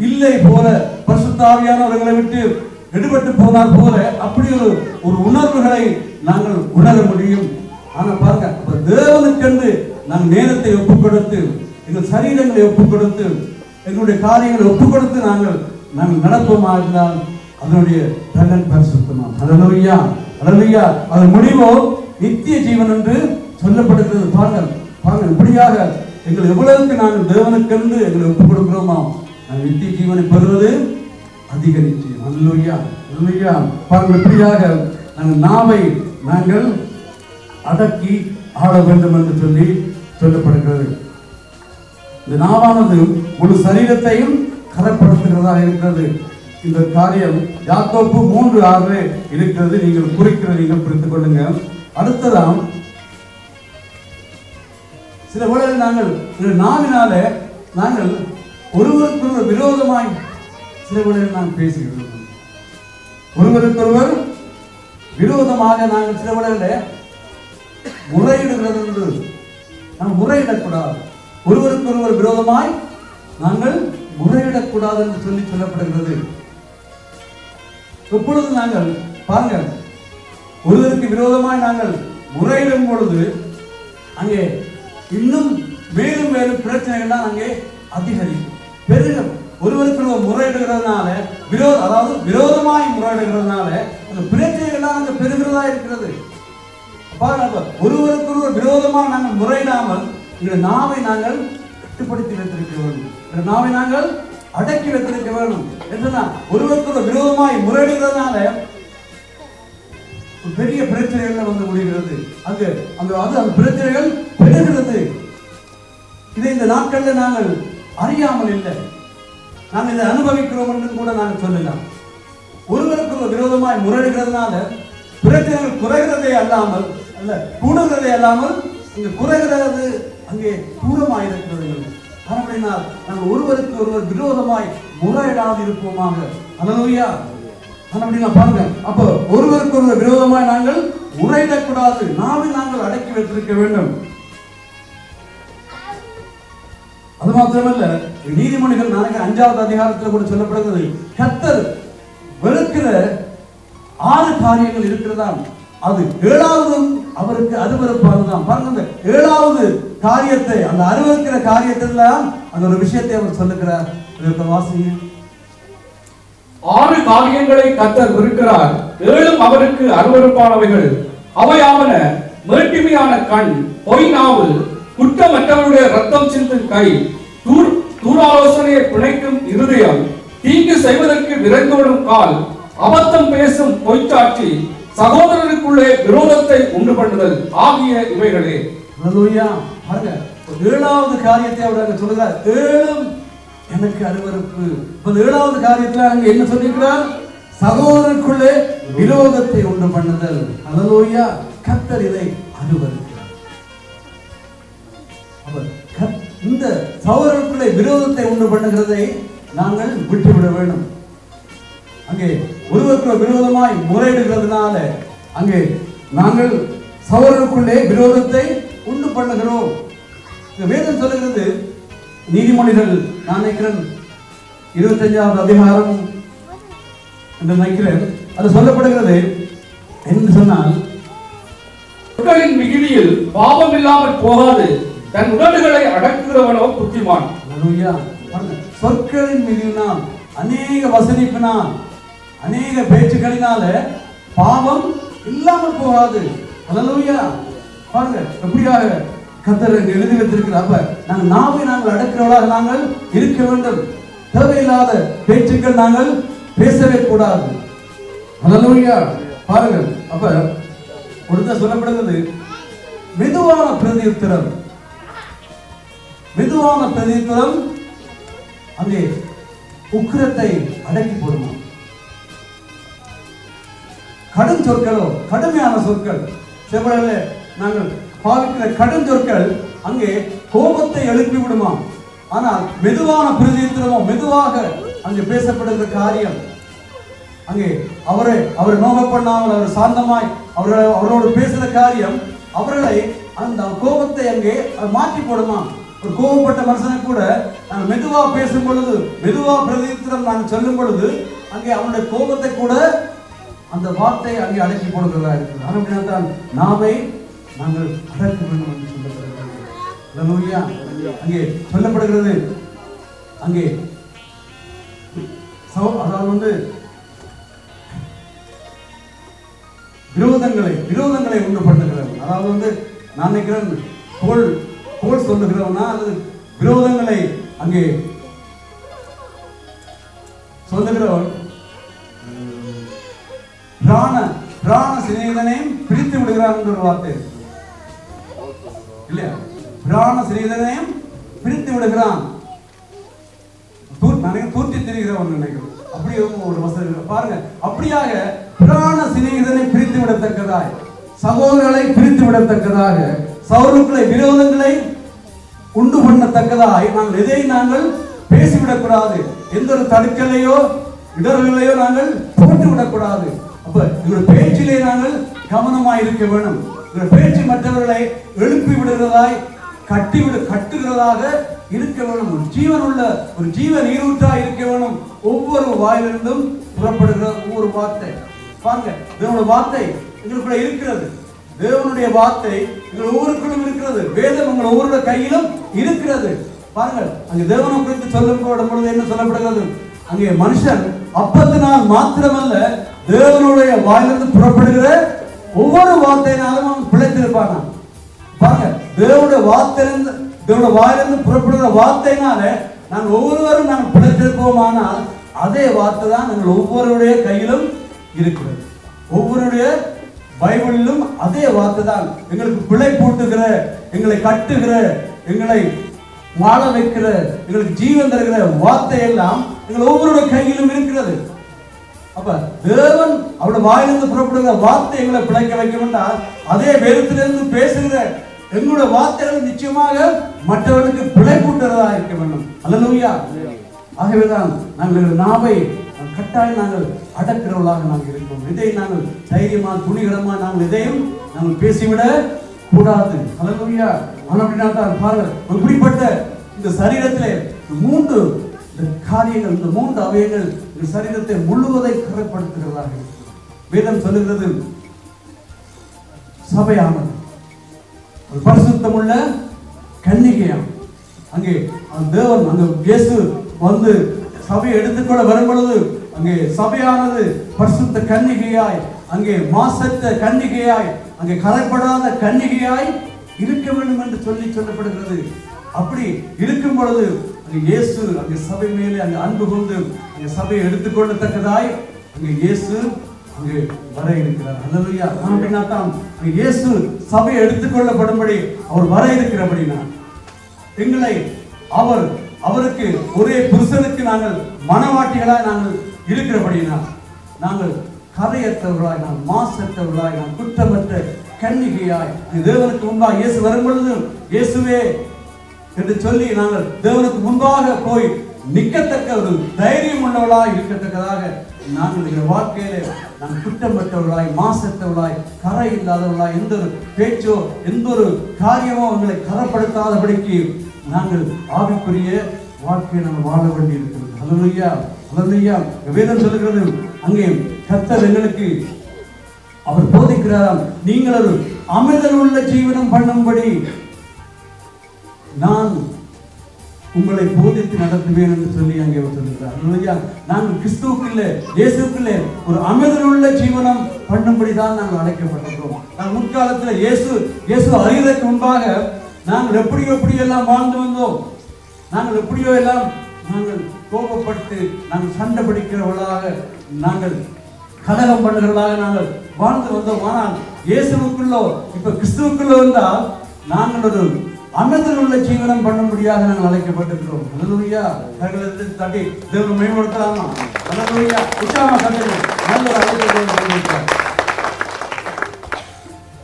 S1: இல்லை போல பரிசுத்த ஆவியானவர் எங்களை விட்டு எடுபட்டு போனார் போல அப்படி ஒரு உணர்வுகளை நாங்கள் உணர முடியும். ஆனா பாருங்க, தேவனுக்கென்று நாங்கள் நேரத்தை ஒப்புக் கொடுத்து எங்கள் சரீரங்களை ஒப்புக் கொடுத்து எங்களுடைய காரியங்களை ஒப்புக் கொடுத்து நாங்கள் நடப்போமா இருந்தால் அதனுடைய பலன் பரிசுத்தமா. அல்லேலூயா. அல்லேலூயா. அதன் முடிவோ நித்திய ஜீவன் என்று சொல்லப்படுகிறது. பாருங்கள், இப்படியாக எங்கள் எவ்வளவுக்கு நாங்கள் தேவனுக்கென்று எங்களை ஒப்புக் கொடுக்கிறோமோ நாங்கள் நித்திய ஜீவனை பெறுவது அதிக நிச்சயம். அல்லேலூயா. அல்லேலூயா. பாருங்கள், இப்படியாக நாங்கள் நாவை நாங்கள் அடக்கி ஆட வேண்டும் என்று சொல்லப்படுகிறது. இந்த நாவானது முழு சரீரத்தையும் கரப்படுத்துகிறதா இருக்கிறது. இந்த காரியம் யாக்கோப்பு 3:6 இருக்கிறது. நீங்கள் நீங்கள் புரிந்து கொள்ளுங்க. அடுத்ததான் சில வேளையில் நாங்கள் நாவினால நாங்கள் ஒருவருக்கொருவர் விரோதமாய் சில வேளையில் நாம் பேசுகிறோம். ஒருவருக்கொருவர் விரோதமாக நாங்கள் சில வேளையில் முறையிடுகிறது என்று நாம் முறையிடக்கூடாது. ஒருவருக்கு ஒருவர் விரோதமாய் நாங்கள் முறையிடக்கூடாது என்று சொல்லப்படுகிறது. எப்பொழுது நாங்கள் பாருங்க, ஒருவருக்கு விரோதமாய் நாங்கள் முறையிடும் பொழுது அங்கே இன்னும் மேலும் மேலும் பிரச்சனைகள் அங்கே அதிகரிக்கும், பெருகும். ஒருவருக்கு முறையிடுகிறதுனால அதாவது விரோதமாய் முறையிடுகிறதுனால அந்த பிரச்சனைகள் அங்கே பெருகிறதா இருக்கிறது. ஒருவருக்கு ஒருவர் விரோதமாக நாங்கள் முறையிடாமல் இந்த நாவை நாங்கள் கட்டுப்படுத்தி வைத்திருக்க வேண்டும், இந்த நாவை நாங்கள் அடக்கி வைத்திருக்க வேண்டும். என்னன்னா ஒருவருக்கு விரோதமாய் முறையிடுகிறதுனால பெரிய பிரச்சனைகள் வந்து முடிகிறது, அங்கு அந்த பிரச்சனைகள் பெருகிறது. இதை இந்த நாட்களில் நாங்கள் அறியாமல் இல்லை, நாங்கள் இதை அனுபவிக்கிறோம் என்று கூட நாங்கள் சொல்லலாம். ஒருவருக்கு விரோதமாய் முறையிடுகிறதுனால பிரச்சனைகள் குறைகிறதே அல்லாமல் அல்ல கூடுகிறதே அல்லாமல் இங்கு குறைகிறது அங்கே தூரமாயிருக்கிறது. அப்படினால் நாங்கள் ஒருவருக்கு ஒருவர் விரோதமாய் முறையிடாது இருப்போமாக. அல்லேலூயா. அப்படின்னா பாருங்க, அப்போ ஒருவருக்கு ஒருவர் விரோதமாய் நாங்கள் முறையிடக்கூடாது, நாவை நாங்கள் அடக்கி வைத்திருக்க வேண்டும். அது மாத்திரமல்ல, நீதிமொழிகள் 5வது அதிகாரத்தில் கூட சொல்லப்படுகிறது, கர்த்தர் வெறுக்கிற 6 காரியங்கள் இருக்கிறதா, அது 7வதும் அவருக்கு அருவருப்பானதுதான். பாருங்க, 7வது காரியத்தை, அந்த அருவருக்கிற காரியத்தில் அந்த ஒரு விஷயத்தை அவர் சொல்லுகிறார். வாசிங்க.
S2: 6 காரியங்களை கர்த்தர் வெறுக்கிறார், 7ம் அவருக்கு அருவருப்பானவைகள். அவையாவன மேட்டிமையான கண், பொய் நாவு, குற்றமற்றவருடைய ரத்தம் சிந்தும் கை, தூராலோசனையை பிணைக்கும் இருதயம், தீங்கு செய்வதற்கு விரைந்தோடும் கால், அபத்தம் பேசும் பொய்ச்சாட்சி, சகோதரருக்குள்ளே விரோதத்தை உண்டு பண்ணுதல் ஆகிய இவைகளே.
S1: அல்லேலூயா. பாருங்க, 7வது காரியத்தை அவர் சொல்லுகிறார், 7ம் எனக்கு அருவருப்பு. 7வது காரியத்தில் அங்க என்ன சொல்லியிருக்கிறார்? சகோதரருக்குள்ளே விரோதத்தை உண்டு பண்ணுதல். அல்லேலூயா. கர்த்தர் இதை அருவருக்கிறார். இந்த சகோதரருக்குள்ளே விரோதத்தை உண்டு பண்ணுகிறதை நாங்கள் விட்டுவிட வேண்டும். அங்கே ஒருவருக்கு விரோதமாய் முறையிடுகிறதுனால அங்கே நாங்கள் சகோதரருக்குள்ளே விரோதத்தை உண்டு பண்ணுகிறோம். வேதம் சொல்லுகிறது, நீதிமொழிகள் நான் நினைக்கிறேன் 25வது அதிகாரம் என்று நினைக்கிறேன், அது சொல்லப்படுகிறது என்று சொன்னால்,
S2: சொற்களின் மிகுதியில் பாவம் இல்லாமல் போகாது, தன் உதடுகளை அடக்குகிறவனோ புத்திமான்.
S1: சொற்களின் மிகுதியினால், அநேக வசனிப்பினால், அநேக பேச்சுக்களினால பாவம் இல்லாமல் போகாது. அல்லேலூயா. பாருங்க எப்படியாக கர்த்தர் எழுதி வைத்திருக்கிறார். அப்ப நாங்கள் நாவை நாங்கள் அடக்கிறவர்களாக நாங்கள் இருக்க வேண்டும். தேவையில்லாத பேச்சுக்கள் நாங்கள் பேசவே கூடாது. அல்லேலூயா. பாருங்கள், அப்ப ஒருத்தர் சொல்லப்படுகிறது, மெதுவான பிரதியுத்தரம். மெதுவான பிரதியுத்தரம் அங்கே உக்கிரத்தை அடக்கி போடுமா. கடும் சொற்களோ, கடுமையான சொற்கள், செவ்வளவு நாங்கள் பாவிக்கிற கடும் சொற்கள் அங்கே கோபத்தை எழுப்பி விடுமா. ஆனால் மெதுவான பிரதியுத்தரமோ, மெதுவாக அங்கே பேசப்படுகிற காரியம் அங்கே அவரை நோக பண்ணாமல் அவர் சாந்தமாய் அவரோடு பேசுகிற காரியம் அவர்களை அந்த கோபத்தை அங்கே மாற்றி போடுமா. ஒரு கோபப்பட்ட மனுஷனை கூட நாங்கள் மெதுவா பேசும் பொழுது, மெதுவா பிரதியுத்தரம் நாங்கள் சொல்லும் பொழுது அங்கே அவனுடைய கோபத்தை கூட அந்த வார்த்தை அங்கே அடக்கி போடுகிறதா இருக்கிறது. அப்படின்னா நாவை நாங்கள் அடக்க வேண்டும் என்று சொல்லப்படுகிறது. அங்கே சொல்லப்படுகிறது, அங்கே அதாவது விரோதங்களை உண்டு பண்ணுகிறது. அதாவது நான் நினைக்கிறேன், கோல் சொல்லுகிறவனா அல்லது விரோதங்களை அங்கே சொல்லுகிறவன் பிராண சிநேகிதனையும் பிரித்து விடுகிறான் என்ற ஒரு வார்த்தை இல்லையா? பிராண சிநேகிதனையும் பிரித்து விடுகிறான், தூர்த்தி திரிகிறவன் நினைக்கிறேன். அப்படி ஒரு வசதி பாருங்க. அப்படியாக பிராண சிநேகிதனை பிரித்து விடத்தக்கதாய், சகோதரர்களை பிரித்து விடத்தக்கதாக, சகோதரர்களை விரோதங்களை உண்டு பண்ணத்தக்கதாய் நாங்கள் எதை நாங்கள் பேசிவிடக்கூடாது. எந்த ஒரு தடுக்கலையோ இடர்களையோ நாங்கள் போட்டு விடக்கூடாது. அப்ப இவருடைய பேச்சிலே நாங்கள் கவனமாய் இருக்க வேண்டும். இவருடைய பேச்சு மற்றவர்களை எழுப்பி விடுகிறதாய் கட்டுகிறதாக இருக்க வேணும். ஒரு ஜீவன் உள்ள ஒரு ஜீவ நீரூற்றா இருக்க வேணும். ஒவ்வொரு வாயிலிருந்தும் புறப்படுகிற ஒவ்வொரு வார்த்தை பாருங்க, தேவனுடைய வார்த்தை எங்களுக்குள்ள இருக்கிறது. தேவனுடைய வார்த்தை எங்கள் ஒவ்வொருக்குள்ளும் இருக்கிறது. வேதம் உங்கள் ஒவ்வொருடைய கையிலும் இருக்கிறது. பாருங்கள், அங்கே தேவனை குறித்து சொல்லப்படும் பொழுது என்ன சொல்லப்படுகிறது? அங்கே மனுஷன் அப்பத்தினால் மாத்திரமல்ல, தேவனுடைய வாயிலிருந்து புறப்படுகிற ஒவ்வொரு வார்த்தையினாலும் அவன் பிழைத்திருப்பான். பாருங்க, தேவனுடைய வாயிலிருந்து புறப்படுகிற வார்த்தையினால நாங்கள் ஒவ்வொருவரும் நாங்கள் பிழைத்திருப்போமானால் அதே வார்த்தை தான் எங்கள் ஒவ்வொருடைய கையிலும் இருக்கிறது. ஒவ்வொருடைய பைபிளிலும் அதே வார்த்தை தான் எங்களுக்கு பிழை பூட்டுகிற, எங்களை கட்டுகிற, எங்களை வாழ வைக்கிற, எங்களுக்கு ஜீவன் தருகிற வார்த்தை எல்லாம் எங்கள் ஒவ்வொருடைய கையிலும் இருக்கிறது. அப்ப தேவன் அவருடைய வாயிலிருந்து புறப்படுகிற வார்த்தை எங்களை பிழைக்க வைக்க வேண்டாம். அதே வேதத்திலிருந்து பேசுகிற எங்களுடைய வார்த்தைகள் நிச்சயமாக மற்றவர்களுக்கு பிழை கூட்டுறதா இருக்க வேண்டும். அல்லேலூயா. ஆகவேதான் நாங்கள் நாவை கட்டாயம் நாங்கள் அடக்கிறவர்களாக நாங்கள் இருக்கிறோம். இதை நாங்கள் தைரியமா துணிகரமா நாங்கள் இதையும் நாங்கள் பேசிவிட கூடாது. அல்லேலூயா. அப்படின்னா தான் பாருங்கள், இப்படிப்பட்ட இந்த சரீரத்திலே மூன்று காரியங்கள், இந்த மூன்று அவயங்கள் இந்த சரீரத்தை முழுவதை கரைப்படுத்துகிறதாக வேதம் சொல்லுகிறது. சபையானது ஒரு பரிசுத்தம் உள்ள கன்னிகையாம். அங்கே தேவன் அங்க இயேசு வந்து சபையை எடுத்துக்கொள்ள வரும் பொழுது அங்கே சபையானது பரிசுத்த கன்னிகையாய், அங்கே மாசற்ற கன்னிகையாய், அங்கே கரைப்படாத கன்னிகையாய் இருக்க வேண்டும் என்று சொல்லப்படுகிறது. அப்படி இருக்கும் பொழுது அங்கே இயேசு அங்கே சபை மேலே அங்கே அன்பு கொண்டு அங்கே சபையை எடுத்துக்கொள்ளத்தக்கதாய் அங்கே இயேசு அங்கே வர இருக்கிறார். அல்லேலூயா. அப்படின்னா தான் இயேசு சபையை எடுத்துக்கொள்ளப்படும்படி அவர் வர இருக்கிறபடினா எங்களை அவருக்கு ஒரே புருஷனுக்கு நாங்கள் மனவாட்டிகளாய் நாங்கள் இருக்கிறபடினா நாங்கள் கரையற்றவர்களாய், நாம் மாசற்றவர்களாய், நாம் குற்றமற்ற கன்னிகையாய் தேவனுக்கு முன்பாக இயேசு வரும் பொழுது இயேசுவே என்று சொல்லி நாங்கள் தேவனுக்கு முன்பாக போய் நிற்கத்தக்க ஒரு தைரியம் உள்ளவர்களாய் இருக்கத்தக்கதாக நாங்கள் இந்த வாழ்க்கையிலே நாங்கள் குற்றமற்றவர்களாய், மாசற்றவர்களாய், கரை இல்லாதவர்களாய், எந்த ஒரு பேச்சோ எந்த ஒரு காரியமோ எங்களை கரப்படுத்தாதபடிக்கு நாங்கள் ஆவிக்குரிய வாழ்க்கையை நாங்கள் வாழ வேண்டி இருக்கிறது. அல்லேலூயா. அல்லேலூயா. வேதம் சொல்லுகிறது, அங்கே கர்த்தர் எங்களுக்கு அவர் போதிக்கிறாராம், நீங்கள் ஒரு அமைதல் உள்ள ஜீவனம் பண்ணும்படி நான் உங்களை போதித்து நடத்துவேன் என்று சொல்லி அங்கே சொல்லுகிறார். நாங்கள் கிறிஸ்துவுக்குள்ளே இயேசுக்குள்ளே ஒரு அமைதல் உள்ள ஜீவனம் பண்ணும்படிதான் நாங்கள் அழைக்கப்பட்டிருக்கிறோம். நாங்கள் முற்காலத்தில் இயேசு அறிவதற்கு முன்பாக நாங்கள் எப்படியெல்லாம் வாழ்ந்து வந்தோம். நாங்கள் எப்படியோ எல்லாம் நாங்கள் கோபப்பட்டு நாங்கள் சண்டை பிடிக்கிறவர்களாக, நாங்கள் கலகம் பண்ணுகிறவர்களாக நாங்கள் வாழ்ந்து வந்தோம். ஆனால் இயேசுக்குள்ளோ இப்ப கிறிஸ்துவுக்குள்ளோ வந்தால் நாங்கள் ஒரு அமைதல் உள்ள ஜீவனம் பண்ணும்படியாக நாங்கள் அழைக்கப்பட்டிருக்கிறோம். அல்லேலூயா. கரங்களை தட்டி தேவனை மேம்படுத்தலாமா? அல்லேலூயா. உற்சாகமா கரங்களை நல்ல ஒரு அழைப்பு.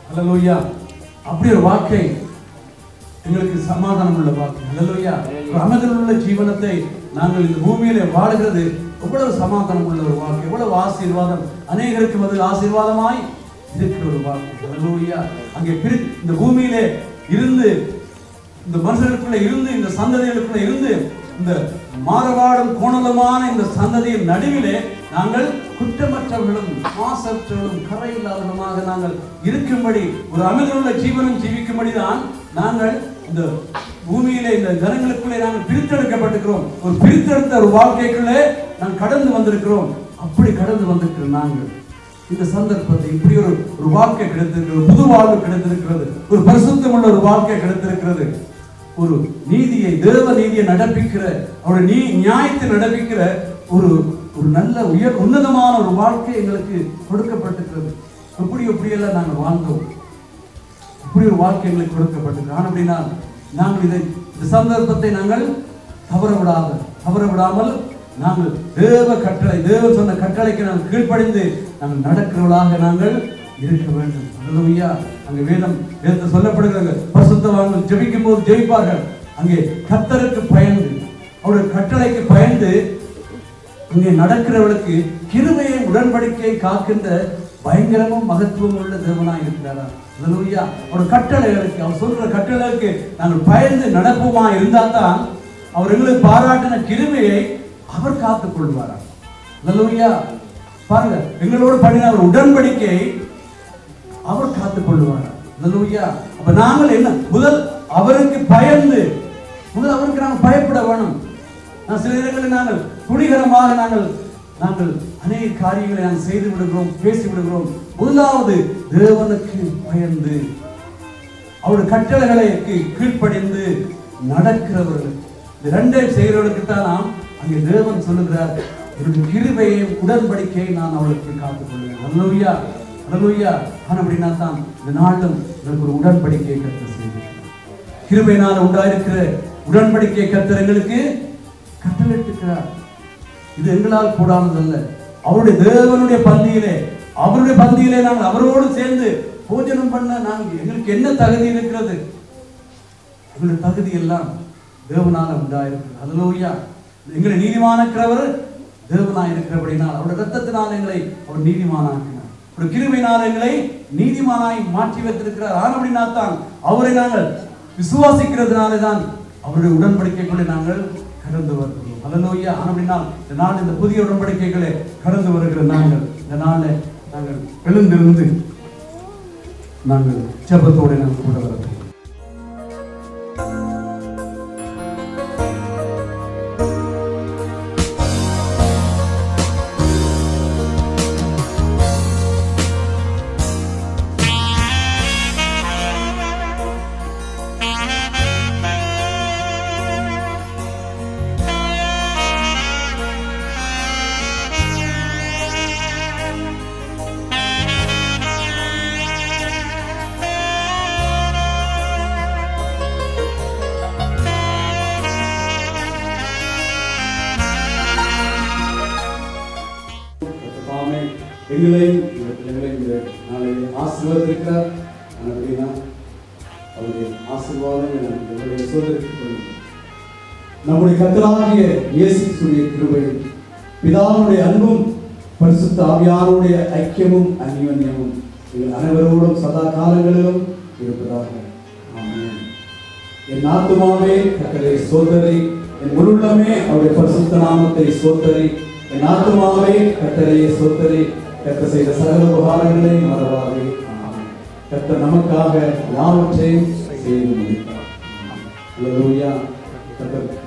S1: அல்லேலூயா. அப்படி ஒரு வாக்கை எங்களுக்கு சமாதானம் உள்ள வாக்கு. அல்லேலூயா. அமைதல் உள்ள ஜீவனத்தை நாங்கள் இந்த பூமியிலே வாழுகிறது எவ்வளவு சமாதானம் உள்ள ஒரு வாக்கு, எவ்வளவு ஆசீர்வாதம், அநேகருக்கு அது ஆசீர்வாதமாய் இருக்கிற ஒரு வாக்கு. அல்லேலூயா. அங்கே இந்த பூமியிலே இருந்து, இந்த மனுஷர்களுக்குள்ள இருந்து, இந்த சந்ததிகளுக்குள்ள இருந்து, இந்த மாறுபாடும் கோணலுமான இந்த சந்ததியின் நடுவிலே நாங்கள் குற்றமற்றவர்களும் மாசற்றவர்களும் கரை இல்லாதவர்களுமாக நாங்கள் இருக்கும்படி ஒரு அமைதியுள்ள ஜீவனம் ஜீவிக்கும்படிதான் நாங்கள் இந்த பூமியிலே இந்த ஜனங்களுக்குள்ளே நாங்கள் பிரித்தெடுக்கப்பட்டிருக்கிறோம். ஒரு பிரித்தெடுத்த ஒரு வாழ்க்கைக்குள்ளே நாங்கள் கடந்து வந்திருக்கிறோம். அப்படி கடந்து வந்திருக்கிற நாங்கள் இந்த சந்தர்ப்பத்தை இப்படி ஒரு வாழ்க்கை கிடைத்திருக்கிறது, புது வாழ்வு கிடைத்திருக்கிறது, ஒரு பரிசுத்தம் உள்ள ஒரு வாழ்க்கை கிடைத்திருக்கிறது, ஒரு நீதியை, தேவ நீதியை நடப்பிக்கிற, அவருடைய நியாயத்தை நடப்பிக்கிற ஒரு நல்ல உன்னதமான ஒரு வாழ்க்கை எங்களுக்கு கொடுக்கப்பட்டிருக்கிறது. எப்படியெல்லாம் நாங்கள் வாழ்ந்தோம், இப்படி ஒரு வாழ்க்கை எங்களுக்கு கொடுக்கப்பட்டிருக்கிறது. ஆனால் அப்படின்னா நாங்கள் இந்த சந்தர்ப்பத்தை நாங்கள் தவற விடாமல் நாங்கள் தேவன் சொன்ன கட்டளைக்கு நாங்கள் கீழ்ப்படிந்து நாங்கள் நடக்கிறவர்களாக நாங்கள் இருக்க வேண்டும். அல்லேலூயா. அங்கே வேதத்தில் சொல்லப்படுகிறது, பரிசுத்தவான்கள் ஜெபிக்கும் போது ஜெபிப்பார்கள் அங்கே கர்த்தருக்கு பயந்து, அவருடைய கட்டளைக்கு பயந்து இங்கே நடக்கிறவர்களுக்கு கிருபையை உடன்படிக்கை காக்கின்ற பயங்கரமும் மகத்துவம் உள்ள தேவனாய் இருக்கிறாரா? அல்லேலூயா. அவர் கட்டளைகளுக்கு, அவர் சொல்ற கட்டளைகளுக்கு நாங்கள் பயந்து நடப்போமா இருந்தால் தான் அவர் எங்களுக்கு பாராட்டின கிருபையை அவர் காத்துக் கொள்வாராம். அல்லேலூயா. பாருங்க, எங்களோடு பண்ணின ஒரு உடன்படிக்கை அவர் காத்துக் கொள்வாராம். அல்லேலூயா. அப்ப நாங்கள் என்ன, முதல் அவருக்கு பயந்து, முதல் அவருக்கு நாங்கள் பயப்பட வேணும். சில நேரங்களில் நாங்கள் துணிகரமாக நாங்கள் அநேக காரியங்களை நாங்கள் செய்து விடுகிறோம், பேசி விடுகிறோம். முதலாவது தேவனுக்கு பயந்து அவருடைய கட்டளைகளுக்கு கீழ்ப்படிந்து நடக்கிறவர்கள், இந்த ரெண்டையும் செய்கிறவர்களுக்கு தான் நாம் அங்கே தேவன் சொல்லுகிறார், என்னுடைய கிருபையை உடன்படிக்கையை நான் அவளுக்கு காத்துக் கொள்கிறேன். அல்லேலூயா, அல்லேலூயா. அப்படின்னா தான் இந்த நாளும் எனக்கு ஒரு உடன்படிக்கையை கர்த்தர் செய்கிறார். கிருபையினால் உண்டாயிருக்கிற உடன்படிக்கை கர்த்தர் எங்களுக்கு கட்டளையிட்டிருக்கிறார். இது எங்களால் கூடானதல்ல. அவருடைய தேவனுடைய பந்தியிலே, அவருடைய பந்தியிலே நாங்கள் அவரோடு சேர்ந்து போஜனம் பண்ண நாங்கள் எங்களுக்கு என்ன தகுதி இருக்கிறது? எங்களுடைய தகுதி எல்லாம் தேவனால உண்டாயிருக்கிறது. அல்லேலூயா. எங்களை நீதிமானாக்கிறவர் தேவனாய் இருக்கிறபடினால் அவருடைய ரத்தத்தினால் எங்களை அவர் நீதிமானாக்கினார். ஒரு கிருபையினால் எங்களை நீதிமானாய் மாற்றி வைத்திருக்கிறார். ஆனபடினால் தான் அவரை நாங்கள் விசுவாசிக்கிறதுனாலே தான் அவருடைய உடன்படிக்கைகளை நாங்கள் கடந்து வருகிறோம். அல்லேலூயா. ஆனபடினால் இந்த நாள், இந்த புதிய உடன்படிக்கைகளை கடந்து வருகிற நாங்கள் இந்த நாளை நாங்கள் எழுந்திருந்து நாங்கள் ஜெபத்தோடு நாங்கள் கூட வருகிறோம். எங்களையும் இந்த நாளைய ஆசீர்வாதத்திருக்கிறார். அப்படின்னா அவருடைய ஆசீர்வாதம் சோதரித்துக் நம்முடைய கர்த்தராகிய இயேசு கிறிஸ்துவின் கிருபை, பிதாவுடைய அன்பும் பரிசுத்த ஆவியானவருடைய ஐக்கியமும் அந்யோன்யமும் எங்கள் அனைவரோடும் சதா காலங்களிலும் இருப்பதாக. ஆமென். என் ஆத்துமாவே கர்த்தரை ஸ்தோத்திரி, என் முழுமே அவருடைய பரிசுத்த நாமத்தை ஸ்தோத்திரி. என் ஆத்துமாவே கர்த்தரை ஸ்தோத்திரி, கர்த்தர் செய்த சகல உபகாரங்களை மறவாதே. கர்த்தர் நமக்காக யாவற்றையும் செய்து முடித்தார். அல்லேலூயா. கர்த்தர்